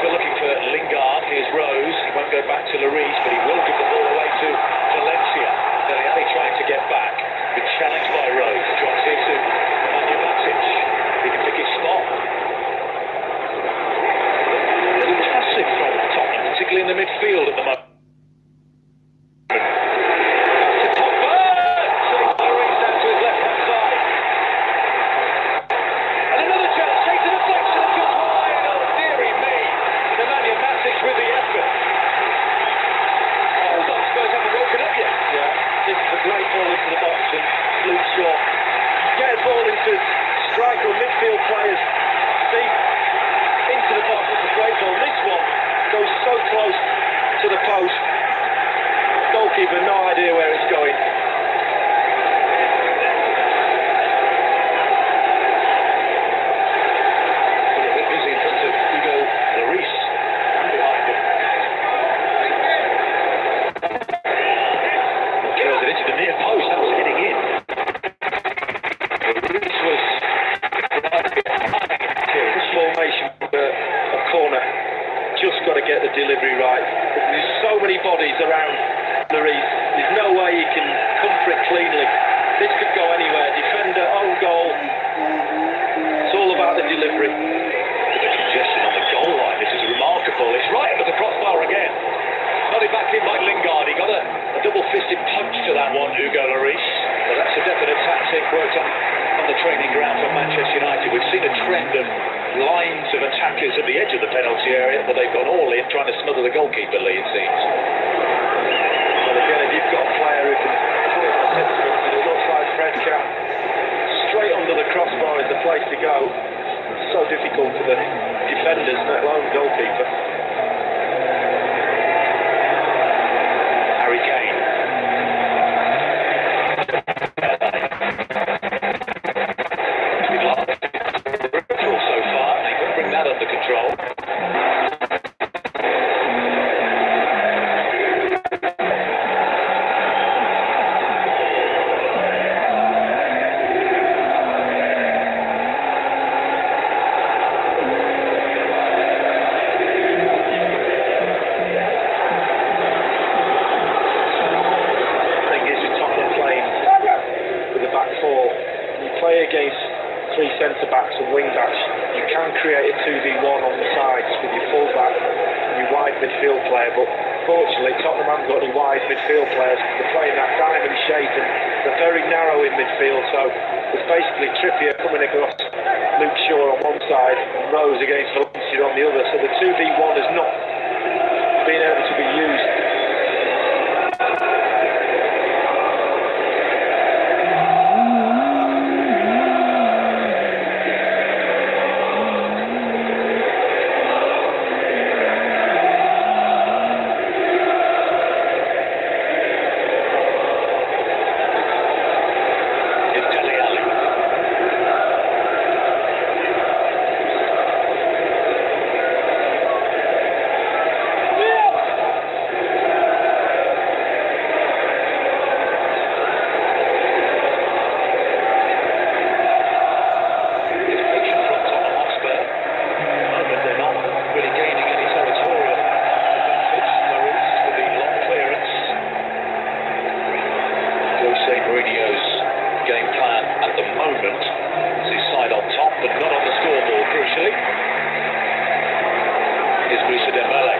Looking for Lingard, here's Rose, he won't go back to Lloris, but he will give the ball away to Valencia. Dele Alli trying to get back, been challenged by Rose, drops here to Matic, he can pick his spot. A little passive from Tottenham, particularly in the midfield at the moment. That's to Pogba, saves Lloris down to his left-hand side. And another chance, straight to the deflection, and just wide, oh dearie me. Matic with the effort. Oh, Spurs haven't woken up yet. Yeah, this is a great ball into the box, and Luke Shaw. Get a ball into striker or midfield players' feet into the box. It's a great ball. This one goes so close to the post. Goalkeeper, no idea where it's going. A bit busy in front of Hugo Lloris. Into the near post, that was heading in. This was this formation, a corner, just got to get the delivery right. There's so many bodies around Lloris. There's no way he can come for it cleanly. This could go anywhere. Defender, own goal. It's all about the delivery. The congestion on the goal line. This is remarkable. It's right under the crossbar again. Nodded back in by Lingard. He got a double-fisted punch to that one, Hugo Lloris. Well, that's a definite tactic worked on the training ground for Manchester United. We've seen a trend of lines of attackers at the edge of the penalty area, but they've gone all in trying to smother the goalkeeper, Lee, it seems. Well, again, if you've got a player who can put it on sentiments and it looks like Fred Cap, straight under the crossbar is the place to go. It's so difficult for the defenders, let alone the goalkeeper. Harry Kane. So far, they can bring that under control. Against three centre-backs and wing-backs, you can create a 2v1 on the sides with your full-back and your wide midfield player, but fortunately Tottenham haven't got any wide midfield players. They're playing that diamond shape and they're very narrow in midfield, so it's basically Trippier coming across Luke Shaw on one side and Rose against Valencia on the other, so the 2v1 has not been able to be used. moment. It's his side on top, but not on the scoreboard, crucially. Here's Moussa Dembele.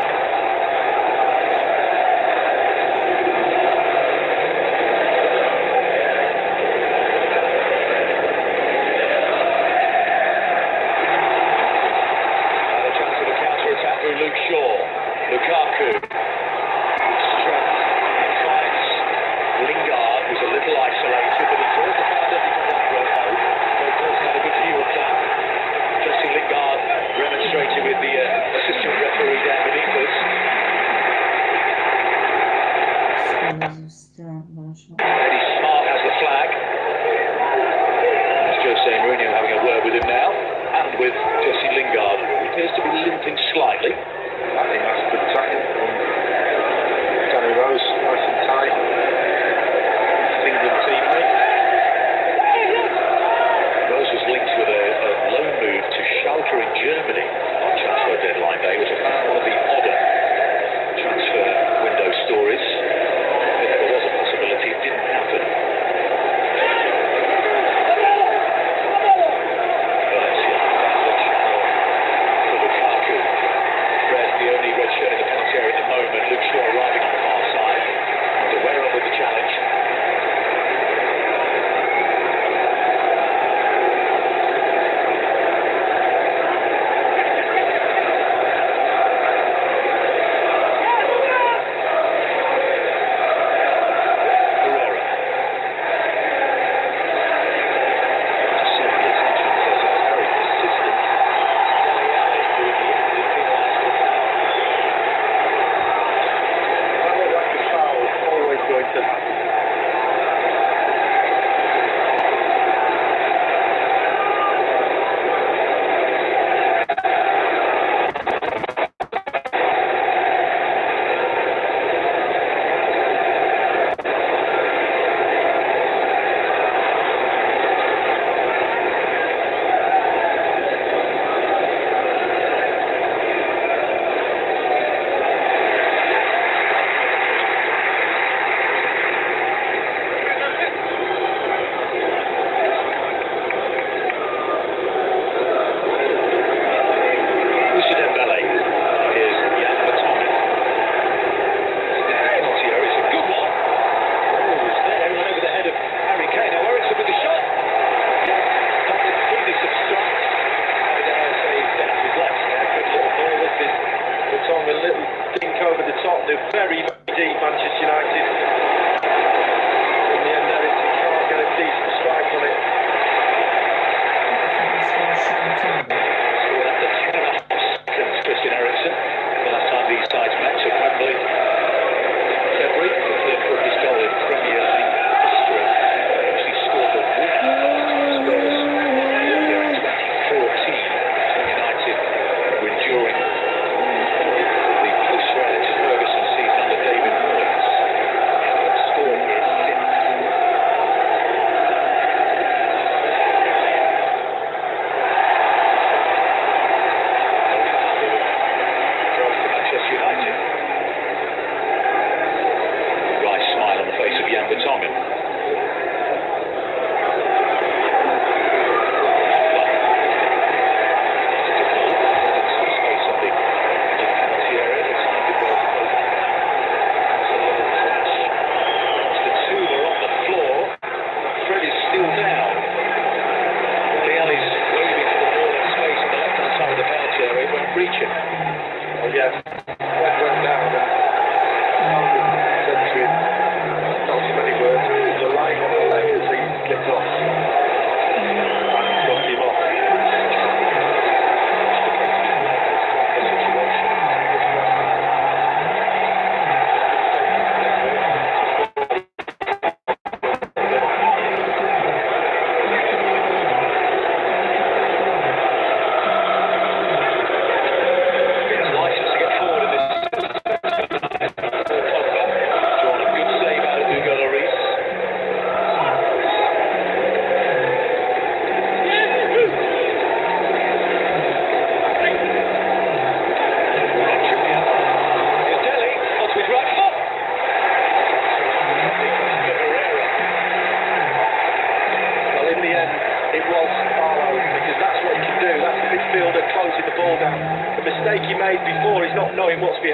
Another chance for the counter-attack through Luke Shaw. Lukaku. Strength. Fights. Lingard was a little isolated, but he thought the far doesn't come that well. Of course, had a good view of that. Jesse Lingard remonstrated with the assistant referee down beneath us. Eddie Smart has the flag. There's Jose Mourinho having a word with him now, and with Jesse Lingard, who appears to be limping slightly. I think that's a good tackle. Danny Rose, nice and tight. England teammate. Rose was linked with a loan move to Schalke in Germany on transfer deadline day, which I found one of the odder transfer window stories. If there was a possibility, it didn't happen. Valencia, for Lukaku. Red's the only red shirt in the penalty area at the moment.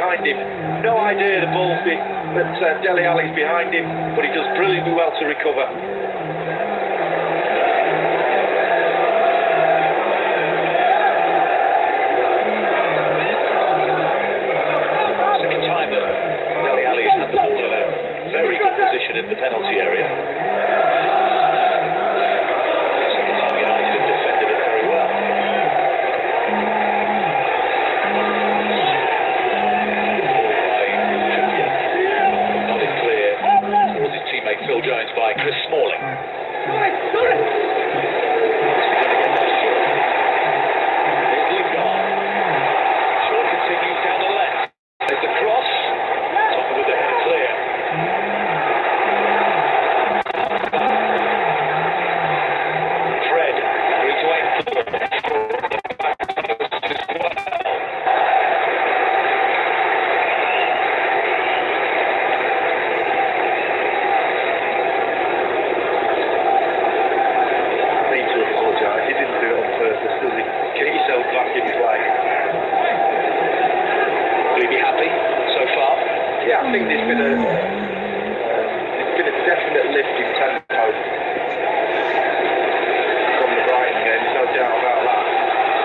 behind him. No idea the ball's that Dele Alli's behind him, but he does brilliantly well to recover. Second time that Dele Alli has had the ball in a very good position in the penalty area. Second time United have defended it very well. Phil Jones by Chris Smalling. Here's Lingard. Shaw continues down the left. There's the cross. Tottenham with the header clear. Fred. Through to Aiden. I think there's been a definite lift in tempo from the Brighton game, there's no doubt about that.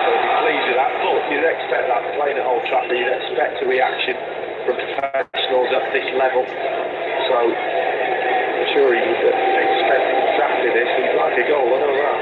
So I'd be pleased with that, but you'd expect that playing at Old Trafford, you'd expect a reaction from professionals at this level. So I'm sure he would expect exactly this. He'd like a goal, I know that.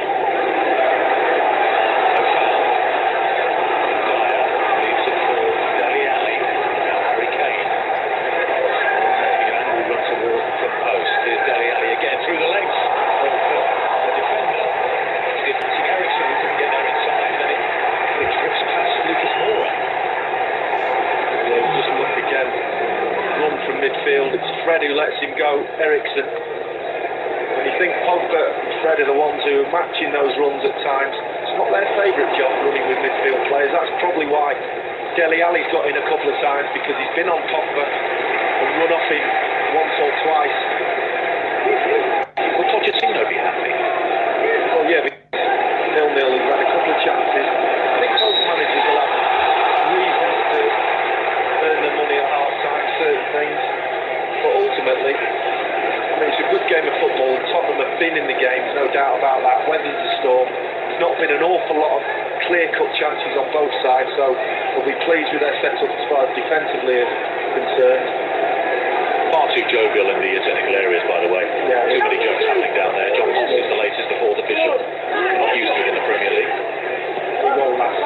Midfield, it's Fred who lets him go, Eriksen. When you think Pogba and Fred are the ones who are matching those runs at times, it's not their favourite job running with midfield players. That's probably why Dele Alli's got in a couple of times, because he's been on Pogba and run off him once or twice. Will Pochettino be happy? Oh yeah, 0-0, he's had a couple of chances. I think both managers will have reasons to earn their money at half time, certain things. But ultimately, I mean, it's a good game of football. Tottenham have been in the game, there's no doubt about that. Weathered the storm. There's not been an awful lot of clear-cut chances on both sides, so we'll be pleased with their setup as far as defensively is concerned. Far too jovial in the technical areas, by the way. Yeah, too many jokes happening down there. John Moss is the latest, the fourth official. Not used to it in the Premier League. It won't last.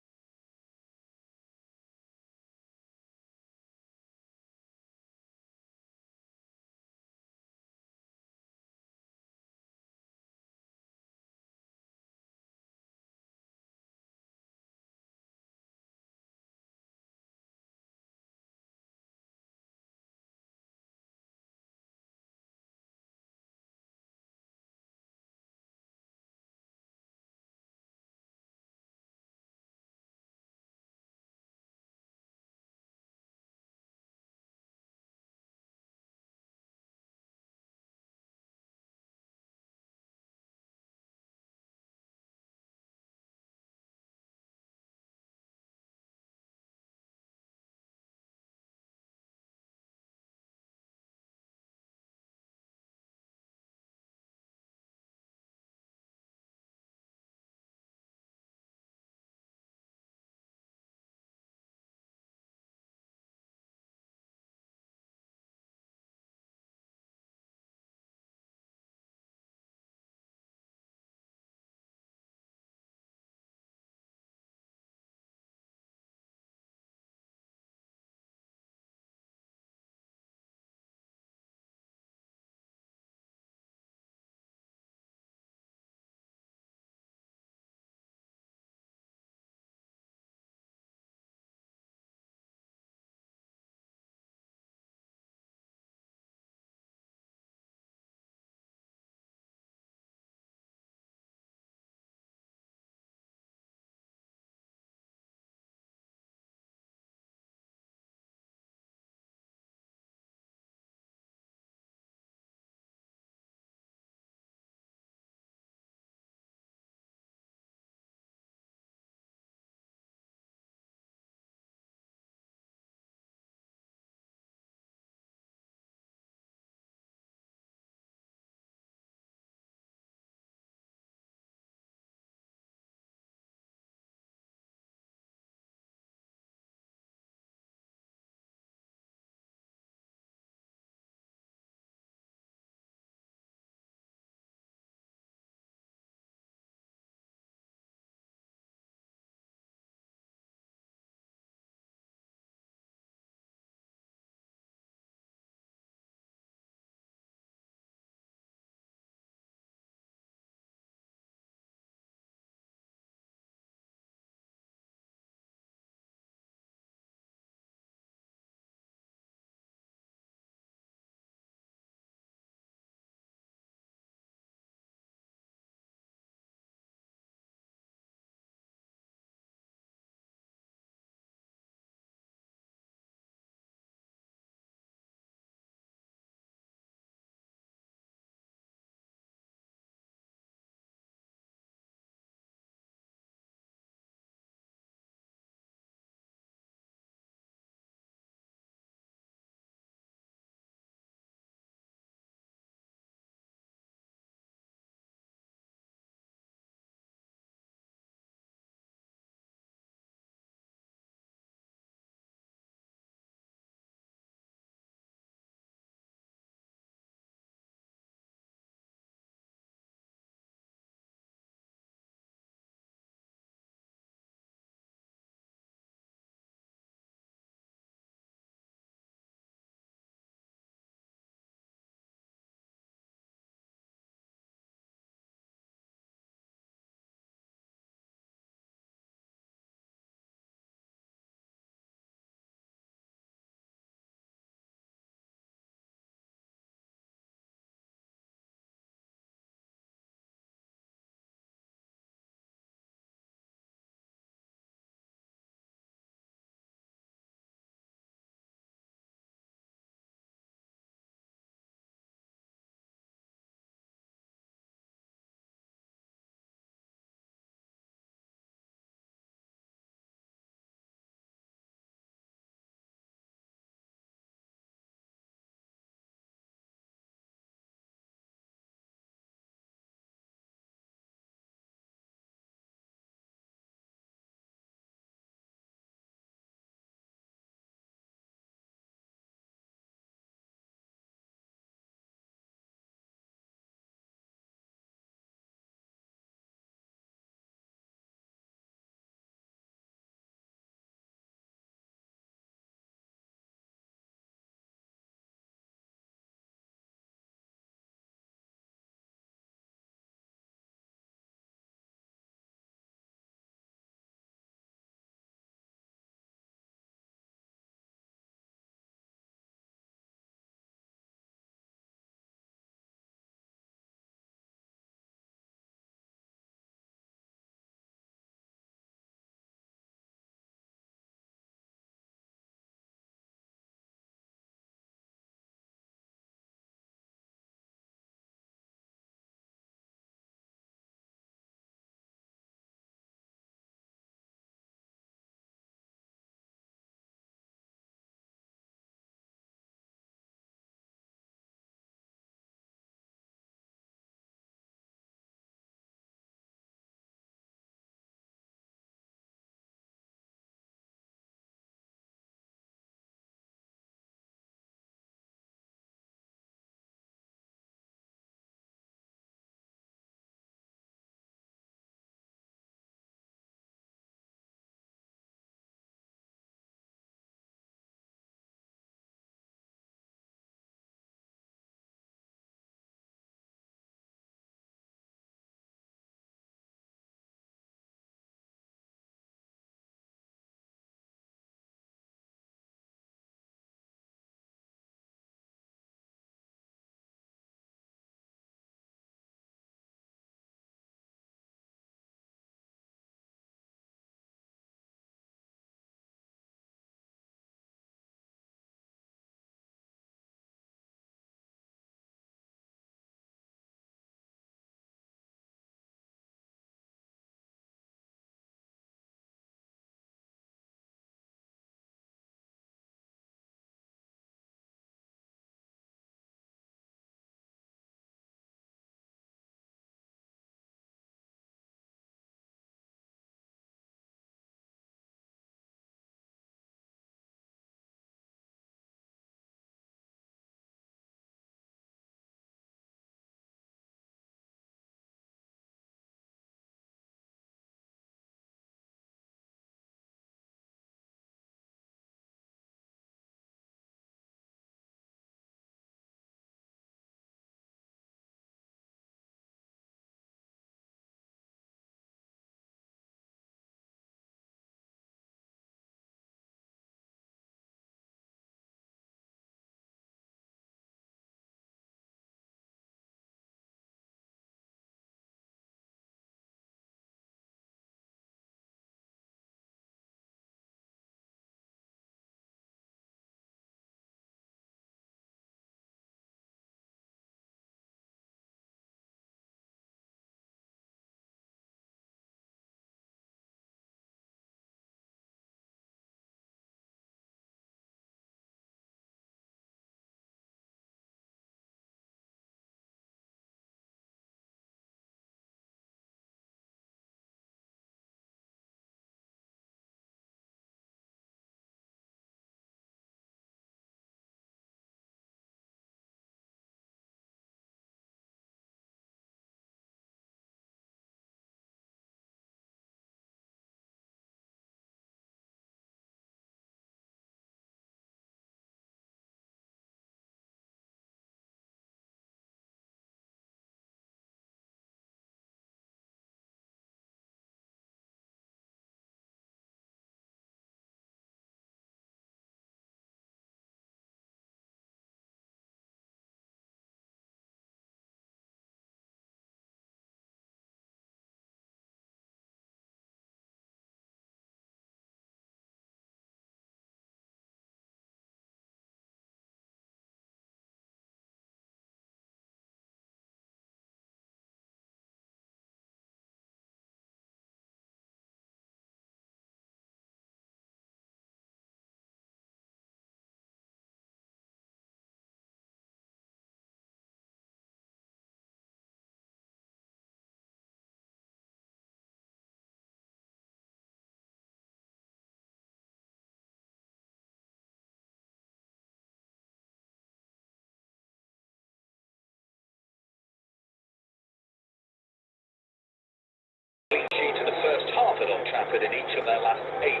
Brentford in each of their last 8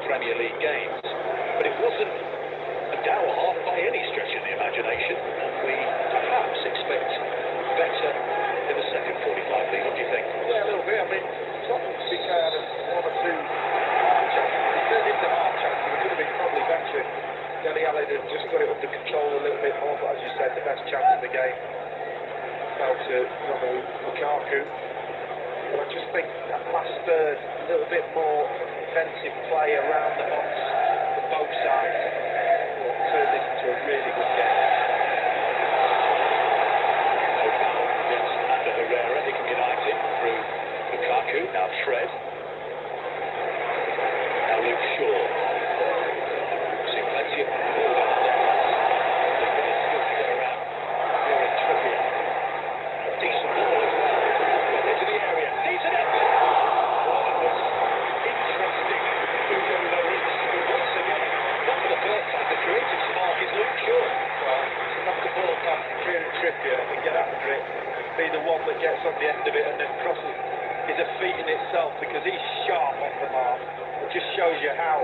Premier League games. But it wasn't a dour half by any stretch of the imagination, and we perhaps expect better in the second 45 league. What do you think? Yeah, a little bit. I mean, Tottenham, to be fair, had 1 or 2 half chances. It turned into half chances. It could have been probably better if Dele Alli had just got it under control a little bit more. But as you said, the best chance of the game fell to Romelu Lukaku. But I just think that last third, a little bit more defensive play around the box from both sides will turn this into a really good game. Under Herrera, Ickham United through Lukaku, now Fred. Now Luke Shaw. Seen plenty of ball down there. Around Kieran Trippier. Decent ball as well. Into the area. Decent effort. Oh, that was interesting. Hugo Lloris, who once again, not for the first time, the creative spark is Luke Shaw. Well, to knock the ball past Kieran Trippier and get after it, be the one that gets on the end of it and then crosses, is a feat in itself because he's sharp off the mark. It just shows you how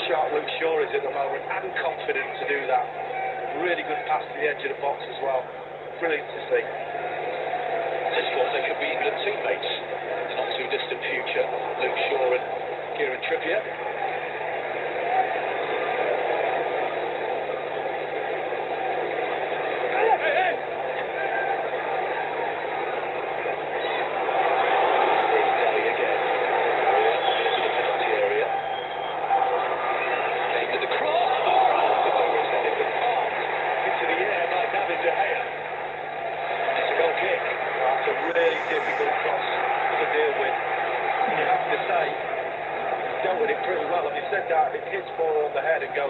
sharp Luke Shaw is at the moment and confident to do that. Really good pass to the edge of the box as well. Brilliant to see. This one, they could be England teammates in the not too distant future. Luke Shaw and Kieran Trippier.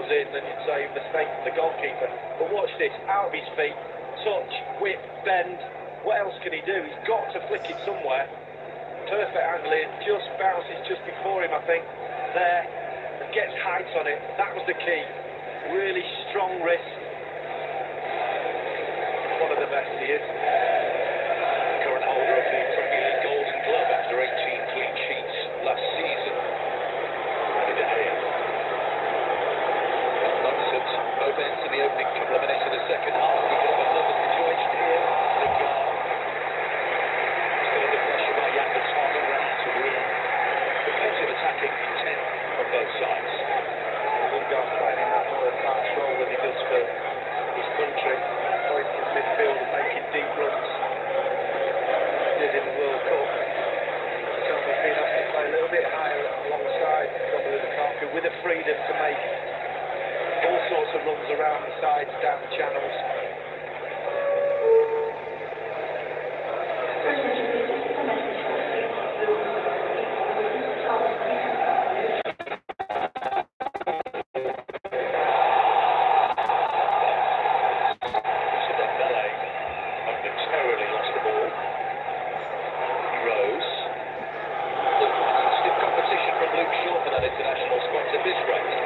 In, then you'd say mistake from the goalkeeper. But watch this, out of his feet, touch, whip, bend. What else can he do? He's got to flick it somewhere. Perfect angle in, just bounces just before him, I think. There, and gets height on it. That was the key. Really strong wrist. One of the best he is. Current holder of the Premier League Golden Glove after 18 clean sheets last season. Both ends in the opening couple of minutes of the second half. We could have another situation here. Lingard still under pressure by Jan Vertonghen, around to win. But plenty of attacking intent on both sides. Lingard playing in that more advanced role than he does for his country. Going from midfield and making deep runs. He did in the World Cup. Vertonghen's been asked to play a little bit higher alongside Romelu Lukaku with the freedom to make all sorts of runs around the sides, down the channels. Momentarily lost the ball. He rose. Stiff competition from Luke Shaw for that international spot at this rate.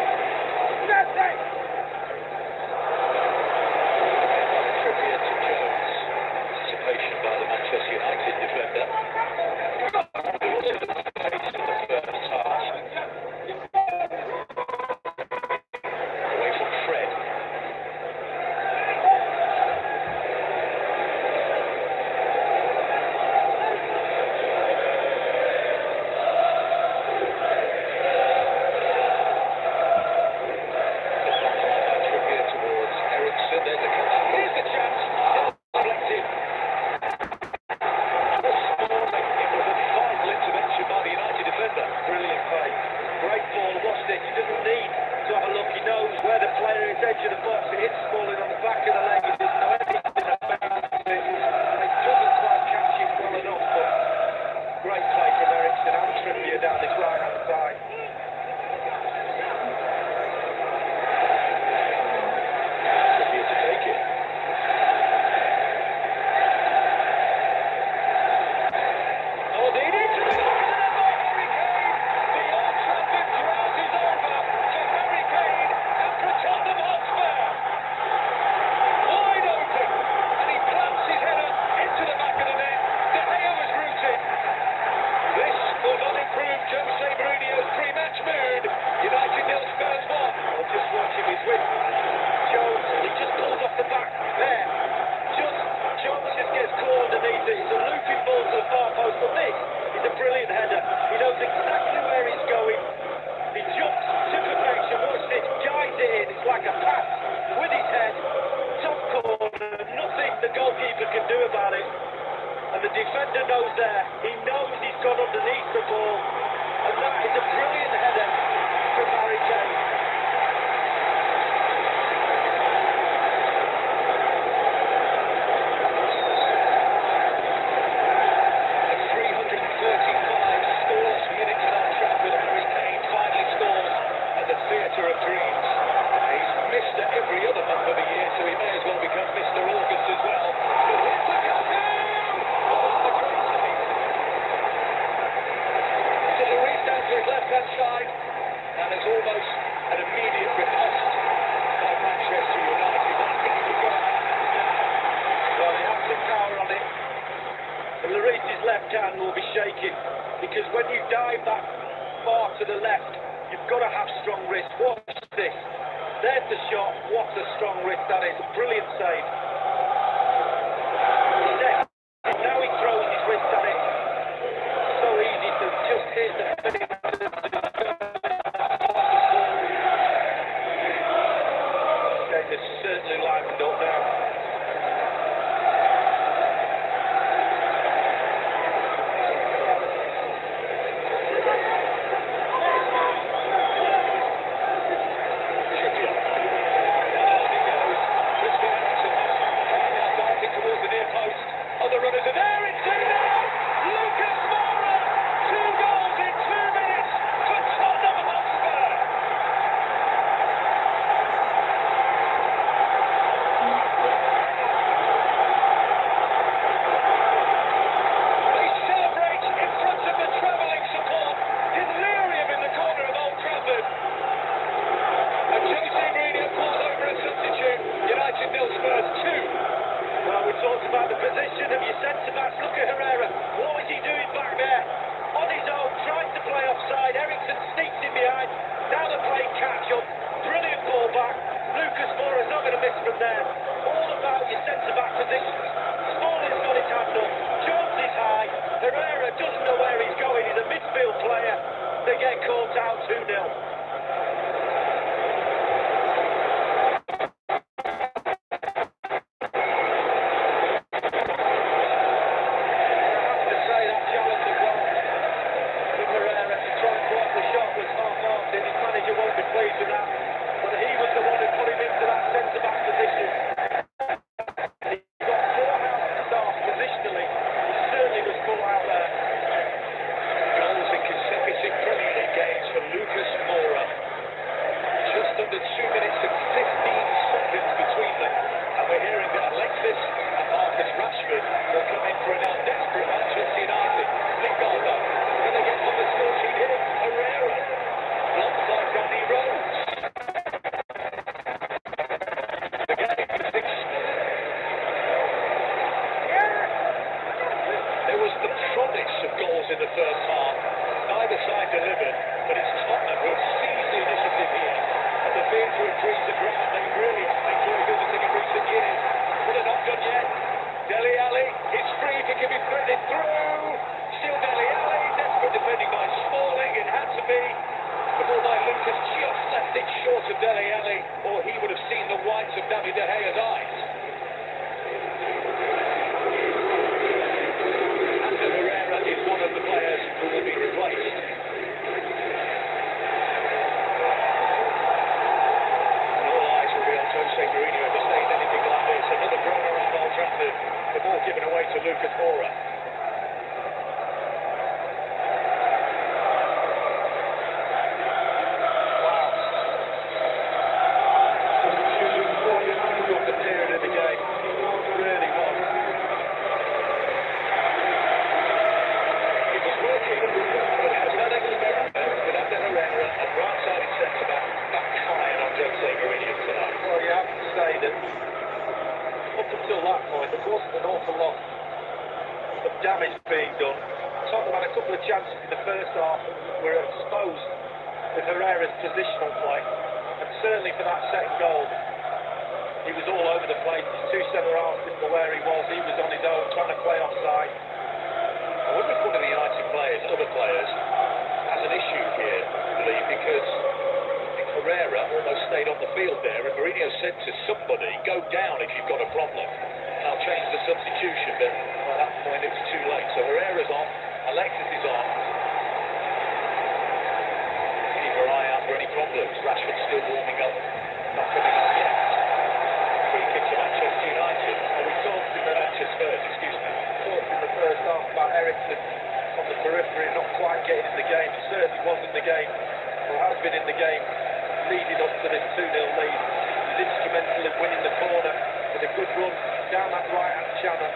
far to the left. You've got to have strong wrist. Watch this. There's the shot. What a strong wrist that is. A brilliant save. Now he throws his wrist at it. So easy to just hit the thing. It's certainly livened up now. In the first half, neither side delivered, but it's Tottenham who have seized the initiative here. And the fear to increase the ground, they really enjoy visiting in recent years. But they're not done yet. Dele Alli, it's free if it can be threaded through. Still Dele Alli, desperate defending by Smalling, it had to be. The ball by Lucas just left it short of Dele Alli, or he would have seen the whites of David De Gea's eyes. One of the players who will be replaced. And all eyes will be on Jose Mourinho if he says anything like this. Another throw around Old Trafford. The ball given away to Lucas Moura. Positional play, and certainly for that second goal, he was all over the place. His two centre halves didn't know where he was. He was on his own trying to play offside. I wonder if one of the United players, other players, has an issue here, Lee, because Herrera almost stayed on the field there, and Mourinho said to somebody, "Go down if you've got a problem, and I'll change the substitution." But by that point, it was too late. So Herrera's on, Alexis is on. Any problems? Rashford's still warming up, not coming on yet. Free kick to Manchester United. We talked in the first half about Eriksen on the periphery, not quite getting in the game. He certainly was in the game, or has been in the game, leading up to this 2-0 lead. He's instrumental in winning the corner with a good run down that right-hand channel.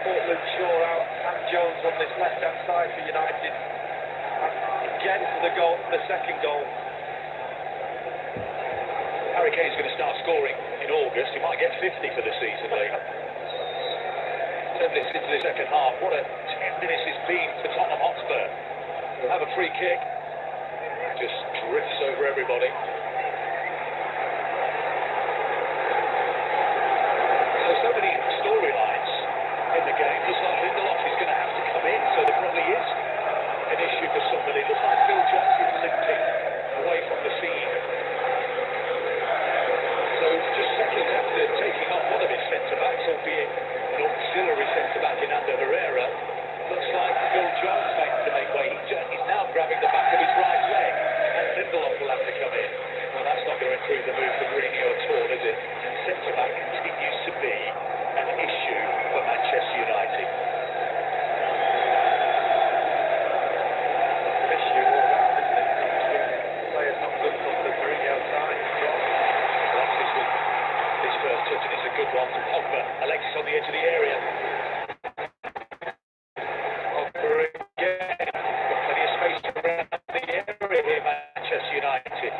Caught Luke Shaw out and Jones on this left-hand side for United. And again for the goal, the second goal. Harry Kane's going to start scoring in August. He might get 50 for the season, Lee. Turn this into the second half. What a 10 minutes it's been for Tottenham Hotspur. We'll have a free kick. just drifts over everybody. So many storylines in the game. Looks like Lindelof is going to have to come in, so there probably is an issue for somebody. It looks like Phil Jones is limping away from the scene. So just seconds after taking off one of his centre-backs, albeit an auxiliary centre-back in Ander Herrera, looks like Phil Jones to make way. He's now grabbing the back of his right leg, and Lindelof will have to come in. Well, that's not going to improve the move for Mourinho at all, is it? Centre-back continues to be an issue for Manchester United. Issue all round, isn't it? Players not good enough for Mourinho side. Alexis with his first touch, and it's a good one from Pogba. Alexis on the edge of the area. Pogba again. Got plenty of space around the area here, Manchester United.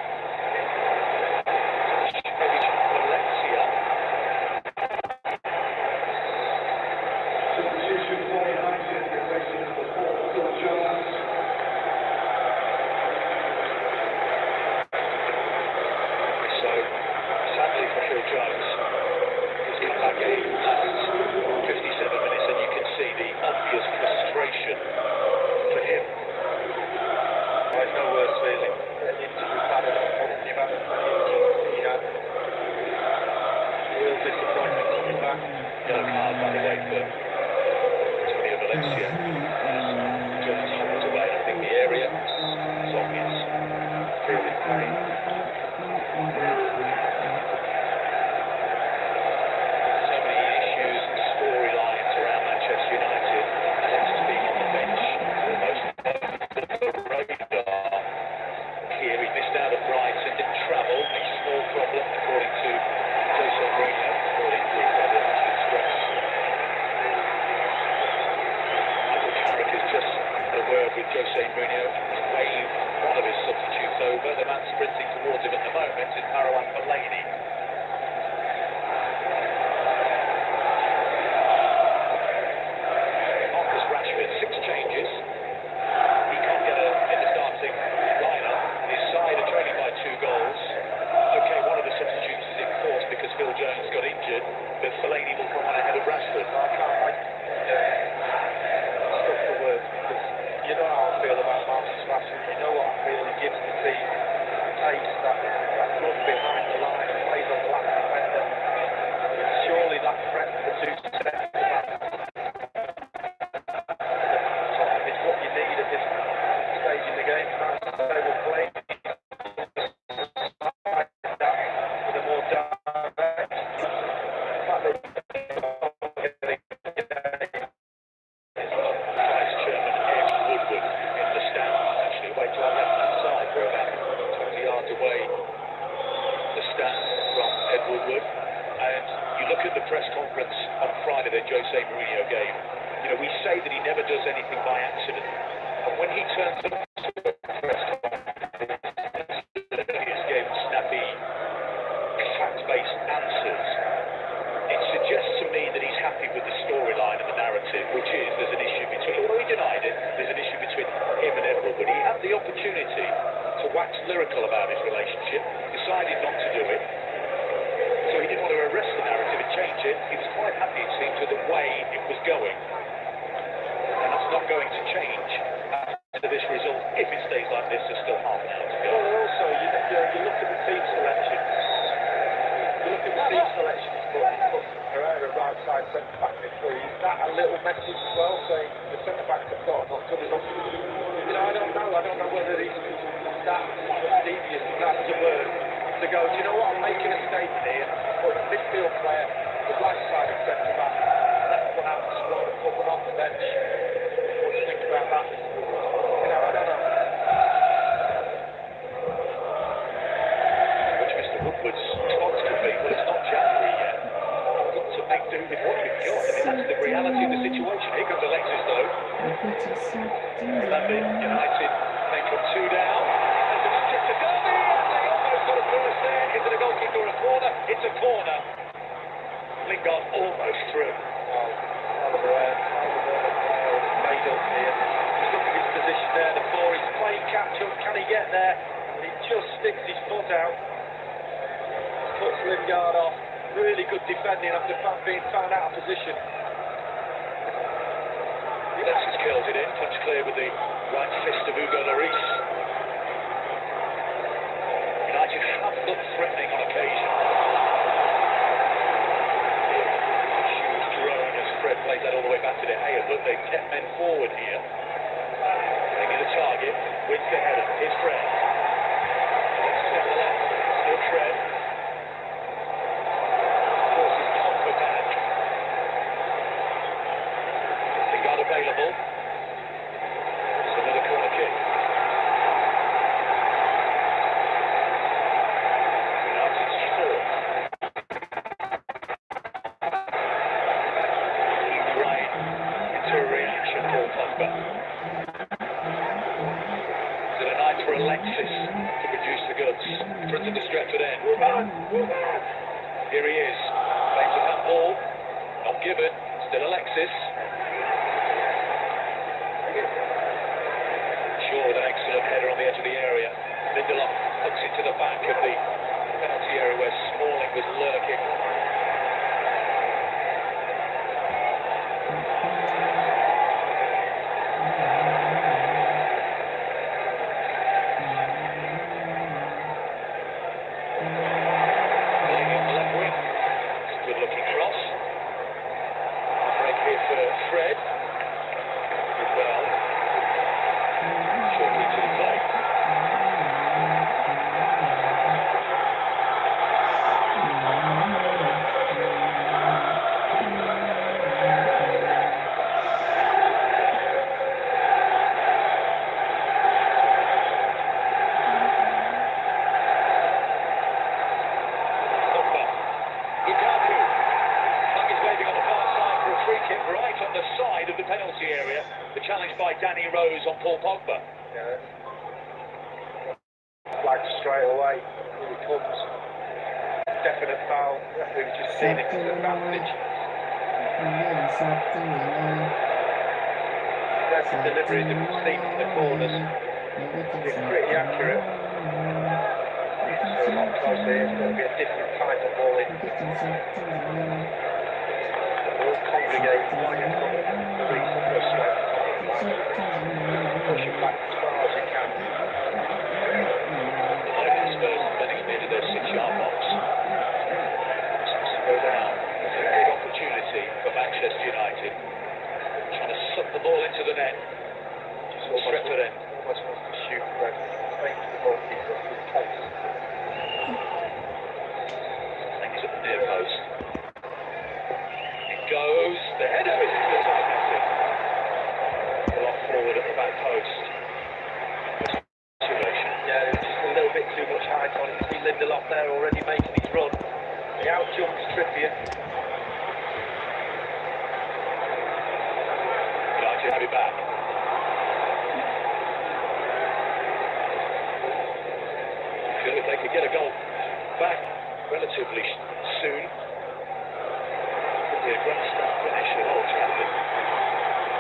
United make it 2 down. there, and he just sticks his foot out. Cuts Lingard off. Really good defending after being found out of position. Alexis curls it in, touch clear with the right fist of Hugo Lloris. United have looked threatening on occasion. Shoes drone as Fred plays that all the way back to De Gea. Look, they've kept men forward here. Maybe the target, wins the header. Here's Fred. Alexis down the left, still Fred. Forces Pogba back. Lingard available. It's another corner kick. United's fourth. Right into a reaction, Paul Pogba. Is it a night for Alexis to produce the goods? Front of the Stretford end. Here he is. Claims a handball. Not given. Still Alexis. Shaw with an excellent header on the edge of the area. Lindelof hooks it to the back of the penalty area where Smalling was lurking. Bellingham left wing. It's a good looking cross. Break here for Fred. Good well. Shortly to the play. Lukaku. Puck is waving on the far side for a free kick right on the side of the penalty area. The challenge by Danny Rose on Paul Pogba. Yeah. Flagged straight away. Here he comes. Definite foul. Referee's just seen it as an advantage. That's the delivery that we've seen from the corners. It's pretty accurate. So not close here, it's going to be a different type of ball in. All congregate right in front of the reach of the strike. Push it back as far as you can. United Spurs running into their 6-yard box. Go down. It's a big opportunity for Manchester United. Trying to suck the ball into the net. Stretford end. Almost wants to shoot, but thanks to the goalkeeper with pace. He's at the near post. It goes. The header is into the side netting. A lot forward at the back post. Situation. Yeah, there's just a little bit too much height on it. You see Lindelof there already making his run. He out-jumps Trippier. United have it back. Feel if they could get a goal back relatively soon. Could be a great start finish at Old Trafford.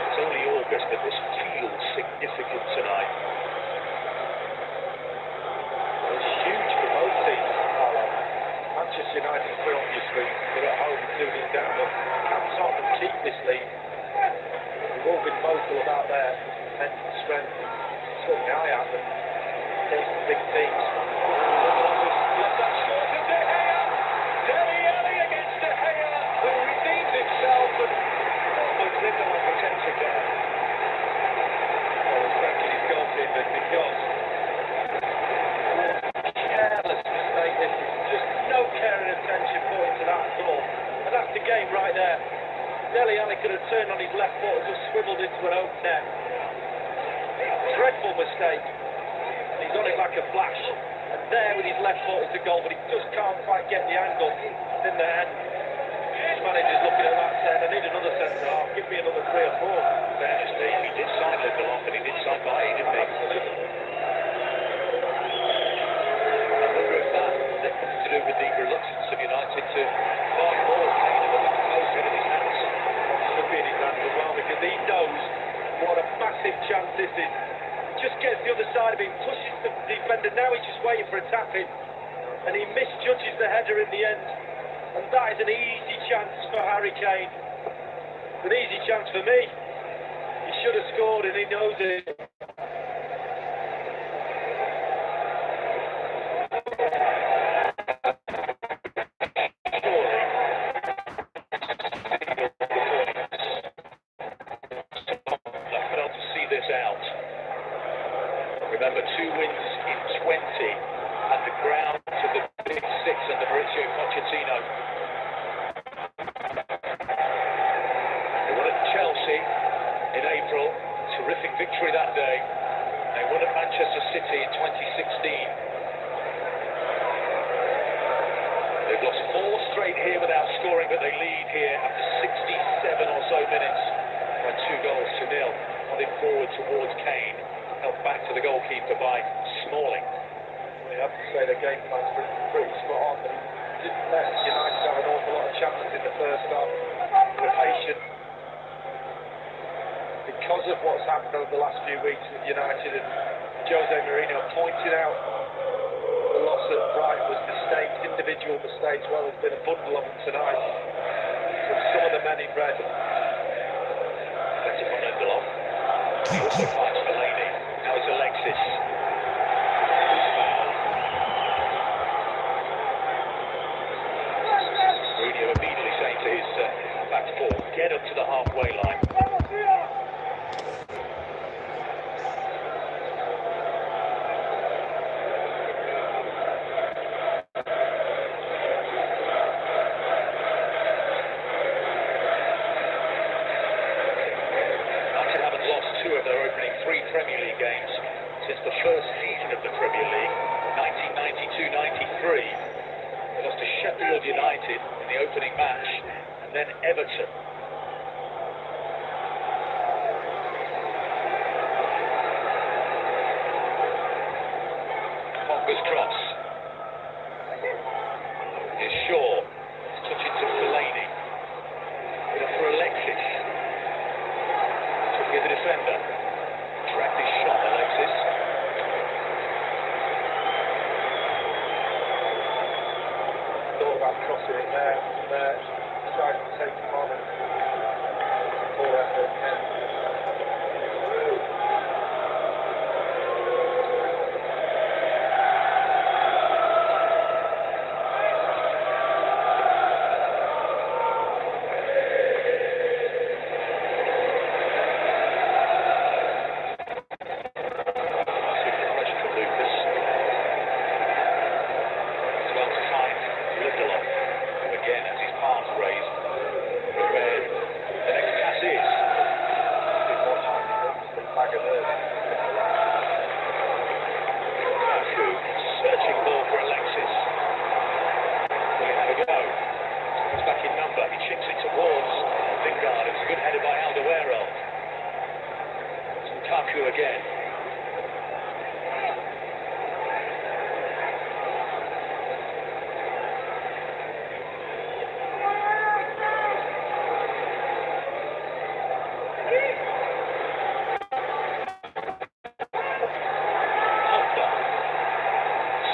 It's only August, but this feels significant tonight. It's huge for both teams, Carlo. Manchester United, obviously, they're at home 2-0 down, but can Tottenham keep this lead? We've all been vocal about their mental strength. It's got my eye out them. Against the big teams. Left that short to De Gea. Dele Alli against De Gea, who redeems himself and almost Lindelof protects again. Well, thanking his goalkeeper because careless mistake. This is just no care and attention put into that goal. And that's the game right there. Dele Alli could have turned on his left foot and just swiveled into an open net. Dreadful mistake. He's on it like a flash. And there with his left foot is the goal, but he just can't quite get the angle. It's in there. His manager's looking at that saying, I need another centre half. Give me another 3 or 4. Fairness, Steve, he did sign Lindelof and he did sign Bailly, didn't he? Absolutely. I wonder if that has to do with the reluctance of United to find more Kane at the back post in his hands. Should be in his hands as well, because he knows what a massive chance this is. Just gets the other side of him, pushes the defence and now he's just waiting for a tap-in. And he misjudges the header in the end. And that is an easy chance for Harry Kane. An easy chance for me. He should have scored and he knows it. Remember, 2 wins in 20 at the grounds of the Big Six under Mauricio Pochettino. They won at Chelsea in April, terrific victory that day. They won at Manchester City in 2016. They've lost 4 straight here without scoring, but they lead here after 67 or so minutes by 2-0. Nodding forward towards Kane. Held back to the goalkeeper by Smalling. We have to say the game plan's pretty spot on. They didn't let United have an awful lot of chances in the first half. They're patient. Because of what's happened over the last few weeks with United, and Jose Mourinho pointed out the loss at Brighton was mistakes, individual mistakes. Well, there's been a bundle of them tonight from some of the men in red. That's it from Lindelof. He also finds Fellaini. Now it's Alexis. Mourinho immediately saying to his back four, get up to the halfway line. Premier League games since the first season of the Premier League, 1992-93. They lost to Sheffield United in the opening match, and then Everton. Pogba's cross. Here's Shaw. He's touching to Fellaini. Good for Alexis. Took the defender. Tracked his shot, Alexis. Thought about crossing it there, and decided to take him on and pull effort. Again.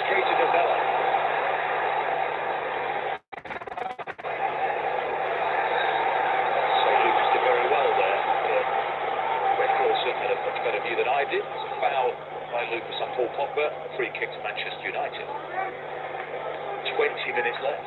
Straight to Bella. So Lucas did very well there. Red Corson had a much better view than I did. It's a foul by Lucas on Paul Pogba. Free kick to Manchester United. 20 minutes left.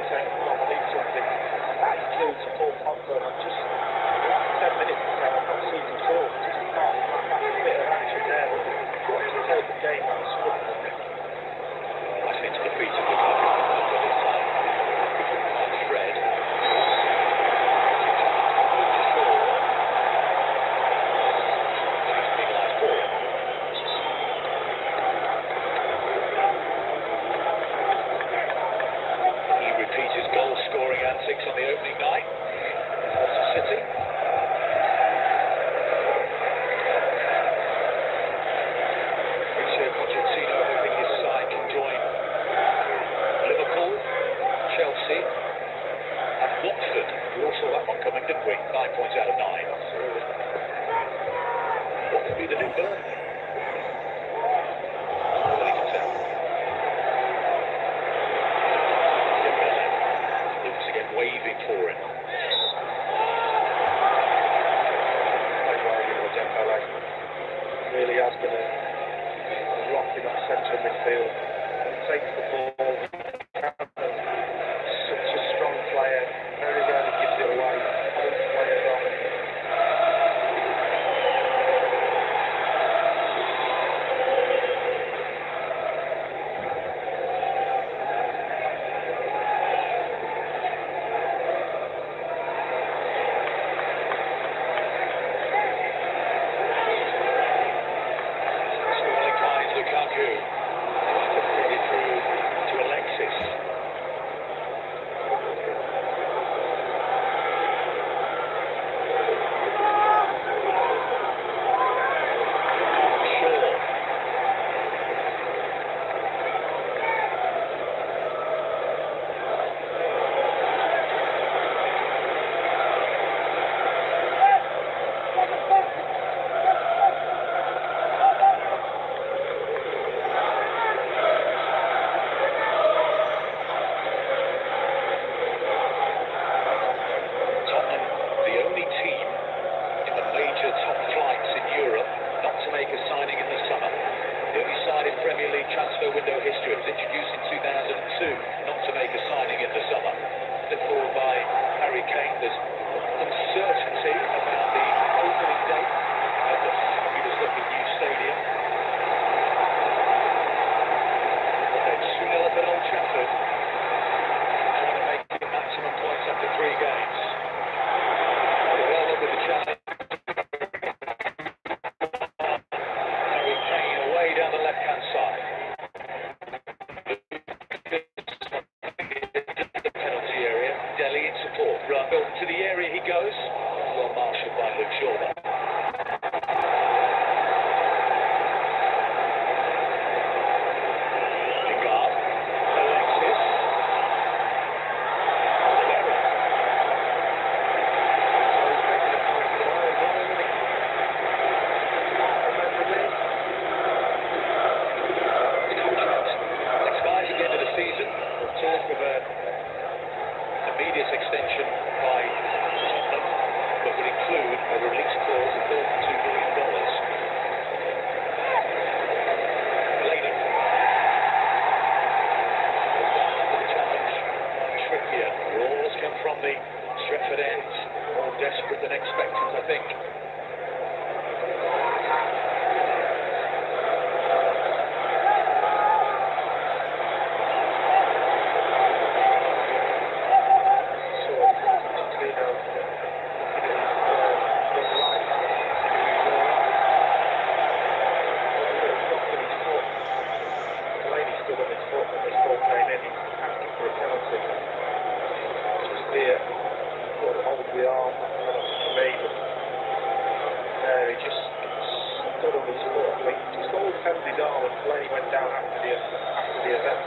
Saying, "Come on, I need something." That includes Paul Pogba. Just the last 10 minutes. me, but he just stood on his foot. I think just all held his arm and Delaney went down after the event.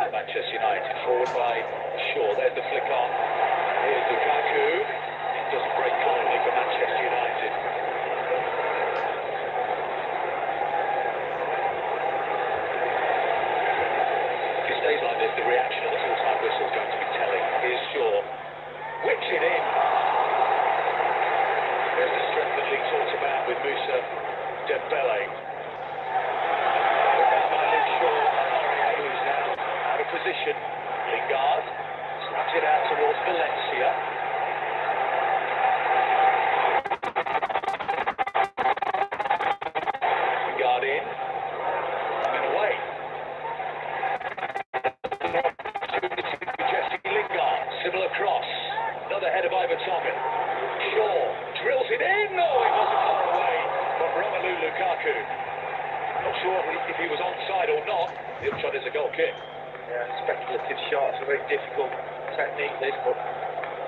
Manchester United forward by Shaw. There's the flick on. Here's Lukaku. It doesn't break kindly for Manchester United. If it stays like this, the reaction of the full-time whistle is going to be telling. Here's Shaw. Whips it in. There's the strength that Lee talks about with Musa Dembele. Position. Lingard snaps it out towards Valencia. Lingard in. And away. Jesse Lingard. Similar cross. Another header by Vertonghen. Shaw drills it in. No, it wasn't far away from Romelu Lukaku. Not sure if he was onside or not. The upshot is a goal kick. Yeah, speculative shot. It's a very difficult technique, this, but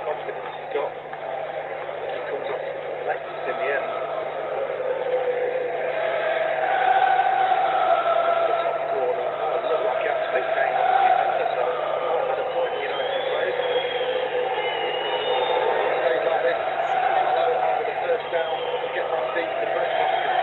confidence he's got. He comes off Lexus in the end. The top corner. It looked like he actually came off the defender, so at a point United played. Stays like this. Hello, after the first down, get my feet to the first basket.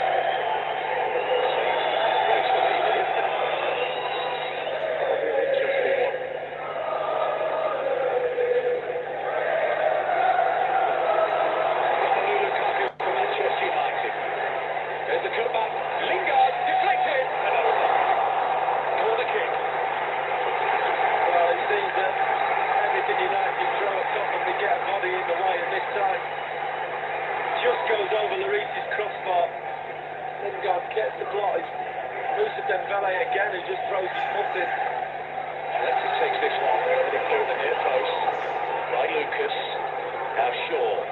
Lingard gets the block. Musa Dembele again, who just throws his foot in. Alexis takes this one, pretty clear at the near post. Right, Lucas. Now Shaw.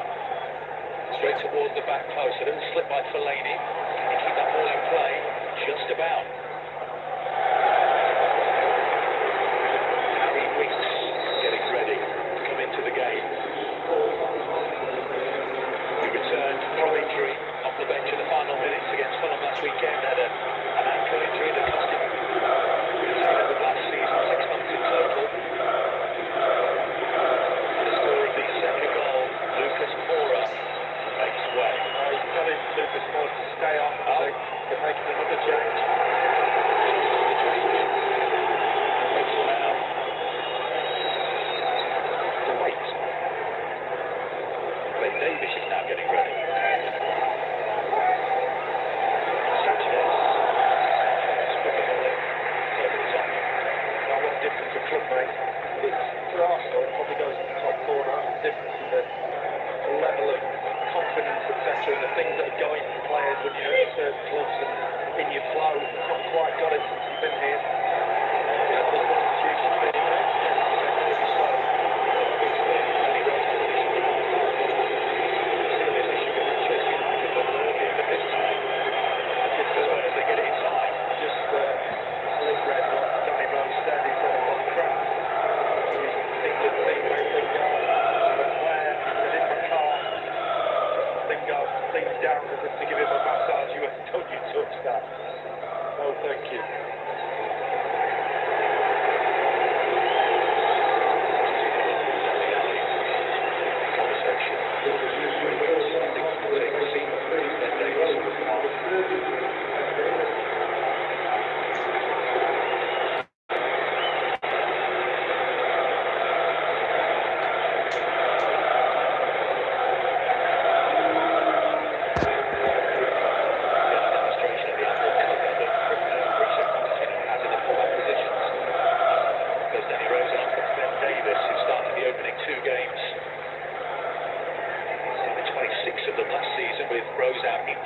Straight towards the back post. It doesn't slip by Fellaini. Can he keep that ball in play? Just about. Harry Winks getting ready to come into the game. He returned from injury off the bench in the final minutes against Fulham last weekend. Had an ankle injury that cost him the last season, 6 months in total. And the score of the second goal, Lucas Moura makes way. He's telling Lucas Moura to stay on. They're making another change. Davis is now getting ready. Now what's different for club mate? For Arsenal, it probably goes to the top corner. That's the difference in the level of confidence, etc., and the things that are going for players when you're at certain clubs and in your flow. The top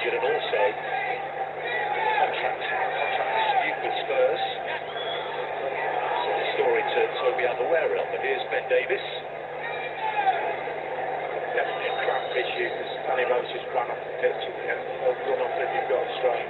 injured and also contract dispute with Spurs. So the story to Toby Alderweireld, but here's Ben Davis. Definitely a cramp issue because Danny Rose just ran off the pitch and run off if you've got a strain.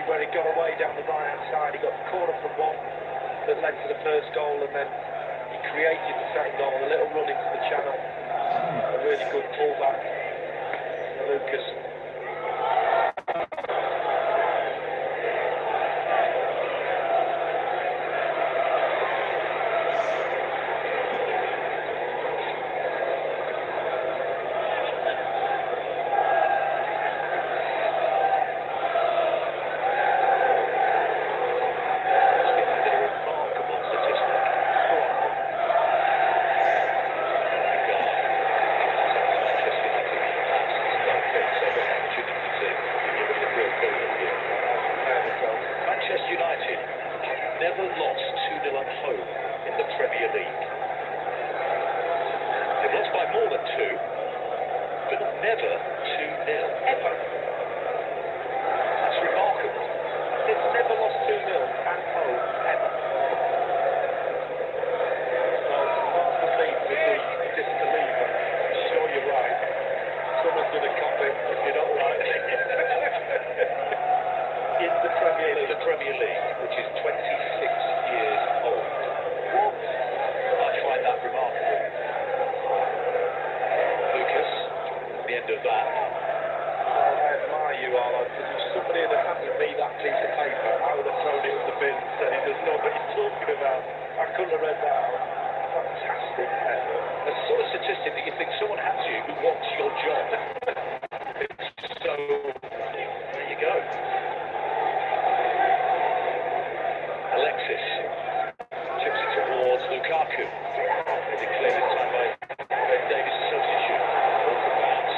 Where he got away down the right hand side, he got the corner from one that led to the first goal, and then he created the second goal, a little run into the channel, a really good pullback, Lucas. Never lost 2-0 at home in the Premier League. They've lost by more than 2, but never 2-0, ever. That's remarkable. They've never lost 2-0 at home, ever. Well, hard to believe with the disbeliever. I'm sure you're right. Someone's going to cop it if you're not right. In the Premier League. The Premier League, which is 26 years old. What? I find that remarkable. Lucas, the end of that. I admire you, Arlo, because if somebody had handed me that piece of paper, I would have thrown it in the bin and said he doesn't know what he's talking about. I couldn't have read that out. Fantastic effort. That's the sort of statistic that you think someone has you who wants your job. So, there you go. Alexis chips it towards Lukaku. They clear this time by Ben Davis' substitute. Off the bounce.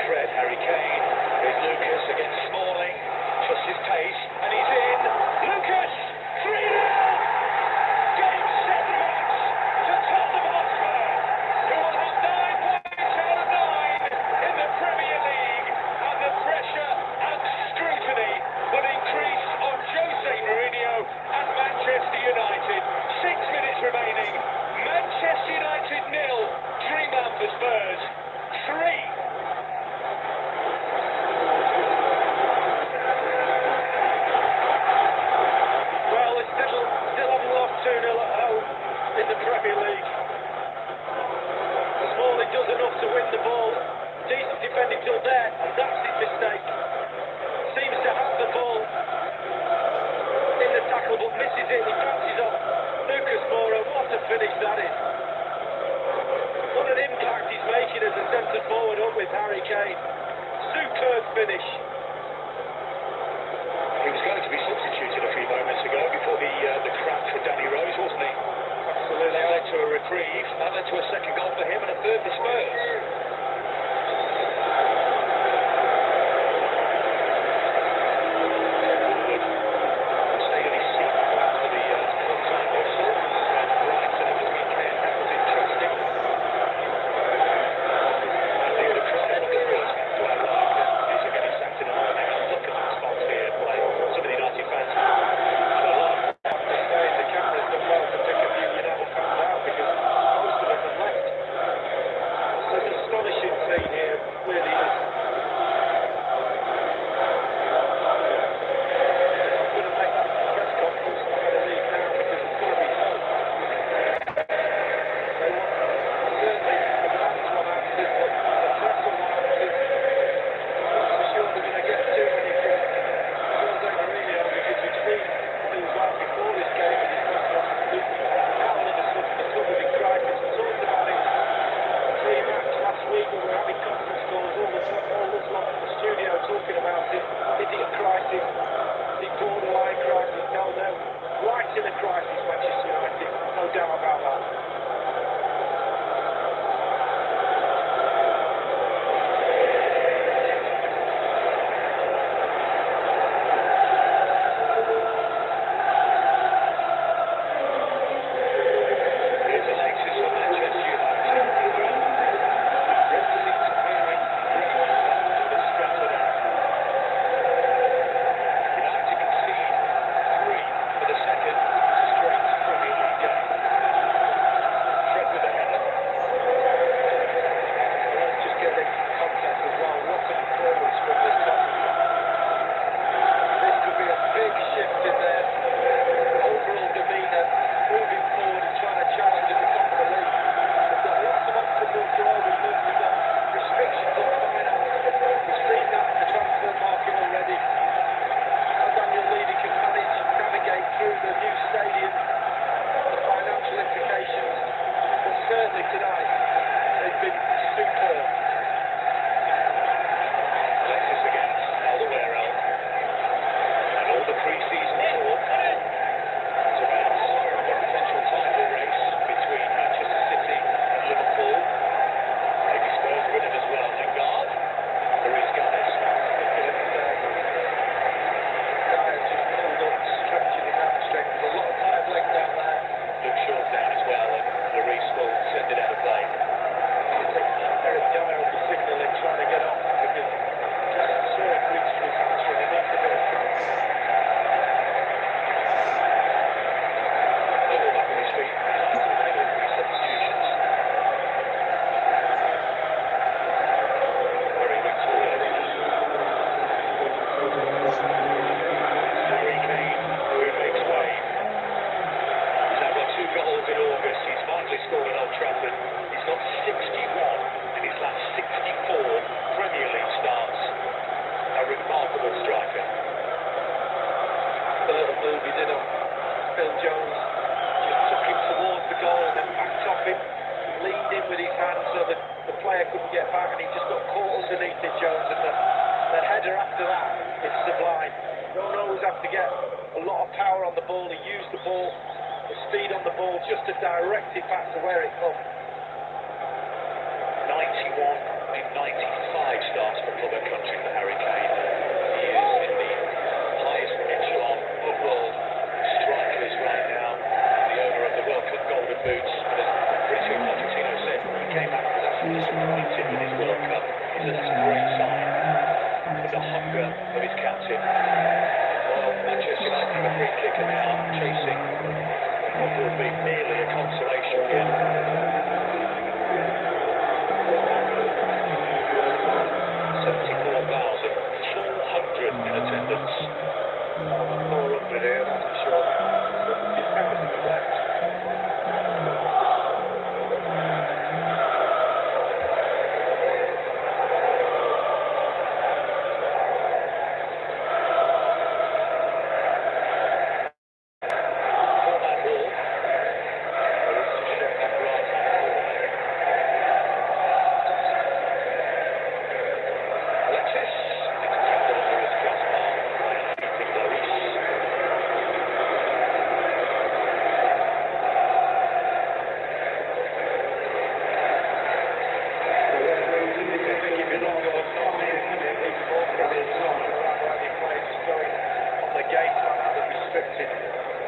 Fred, Harry Kane with Lucas against Smalling. Trusts his pace and he's in. Lucas! 3-0! Game, set, match to Tottenham Hotspur, who will have 9 points out of 9 in the Premier League, and the pressure and scrutiny will increase on Jose Mourinho and Manchester United. 6 minutes remaining. Manchester United 0. Dreamland for Spurs 3. Well, they still haven't lost 2-0 at home in the Premier League. Smalling does enough to win the ball. Decent defending till there. That's his mistake. Seems to have the ball in the tackle but misses it. He bounces off Lucas Moura. What a finish that is. What an impact he's making as a centre forward up with Harry Kane. Superb finish. He was going to be substituted a few moments ago before the crack for Danny Rose, wasn't he? Absolutely. That led to a reprieve. That led to a second goal for him and a third for Spurs. Stayed on his seat after the full-time whistle. Brighton at the weekend. That was interesting. And they would have tried on the Spurs to have these are getting sacked in just to direct it back to where it comes. 91 in 95 starts for club and country for Harry Kane. He is in the highest echelon of world strikers right now. The owner of the World Cup Golden Boots. But as Mauricio Pochettino said when he came back, he was actually disappointed with his World Cup. He said that's a great sign of the hunger of his captain. Well, Manchester United have a free kick and now chasing what will be merely a consolation win. 74,400 in attendance. 400 here, that's for sure. It's everything left.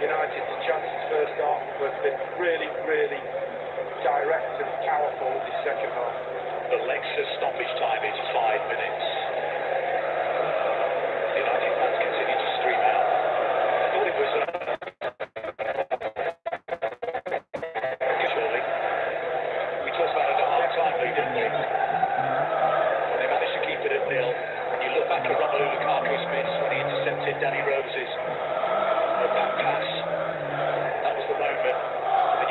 United's chances first half have been really, really direct and powerful in the second half. The Lexus stoppage time is 5 minutes. The United fans continue to stream out. I thought it was surely. We talked about it at half-time, Lee, didn't we? They managed to keep it at 0. When you look back at Romelu Lukaku's miss when he intercepted Danny Rose's back pass, that was the moment that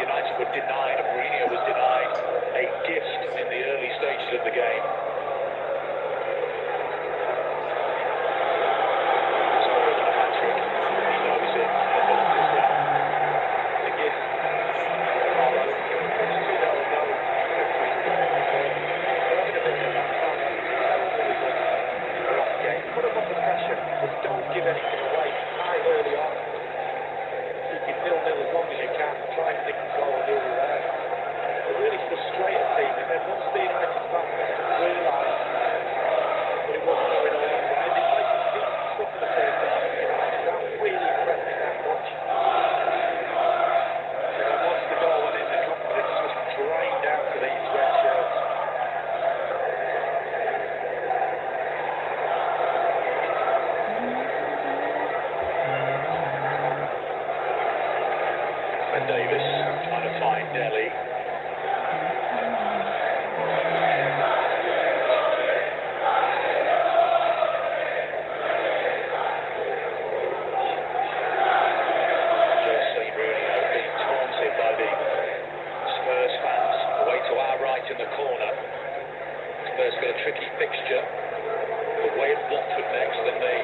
United were denied, and Mourinho was denied a gift in the early stages of the game. It's more than a hat-trick. He knows it, and belongs as well. The gift. Tomorrow, it's 2-0 now. They're having a bit of that time. They're off game. Put them under pressure, but don't give anything away. High early on. Keep it 0-0 as long as you can. Try and think the goal and do it there. They're really frustrated team, and then once the United fans realised that it wasn't going all that way, they played some decent stuff in the first half. That really impressed me that much. And then once the goal went in, the confidence just drained out to these red shirts. And Davis trying to find Delhi. Jose Mourinho being taunted by the Spurs fans. Away to our right in the corner. Spurs got a tricky fixture. Away at Watford next, then they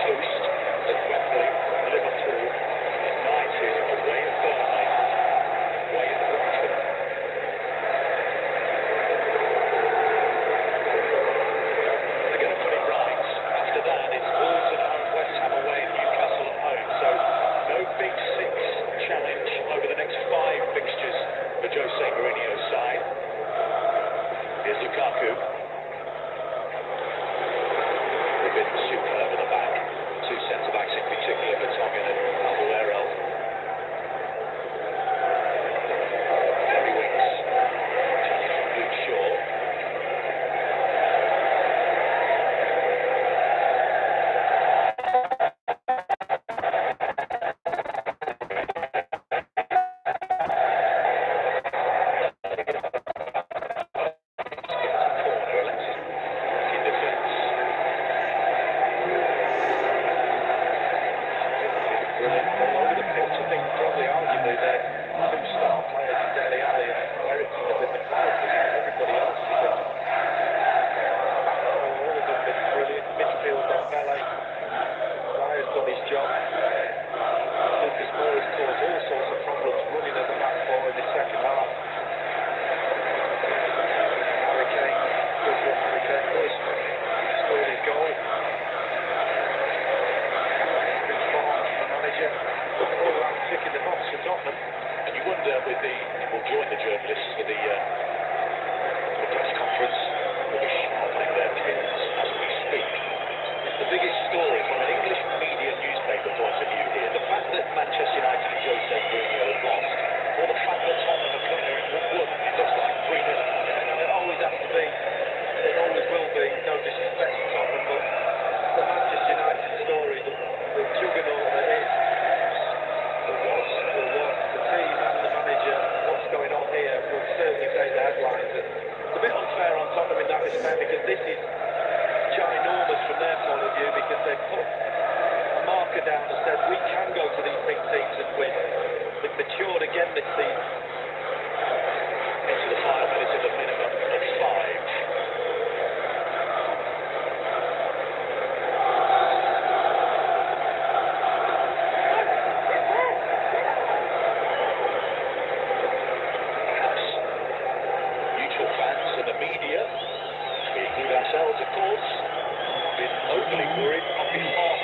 host at Wembley, Liverpool, United away at Burnley, away at Watford. They're going to put it right. After that, it's Wolves at home, West Ham away, and Newcastle at home. So no big six challenge over the next 5 fixtures for Jose Mourinho's side. Here's Lukaku. They've been superb at the back. 2 centre-backs in particular, Vertonghen and Alderweireld. Heavy wings. Challenge from Luke Shaw. Corner. course. Been overly worried on behalf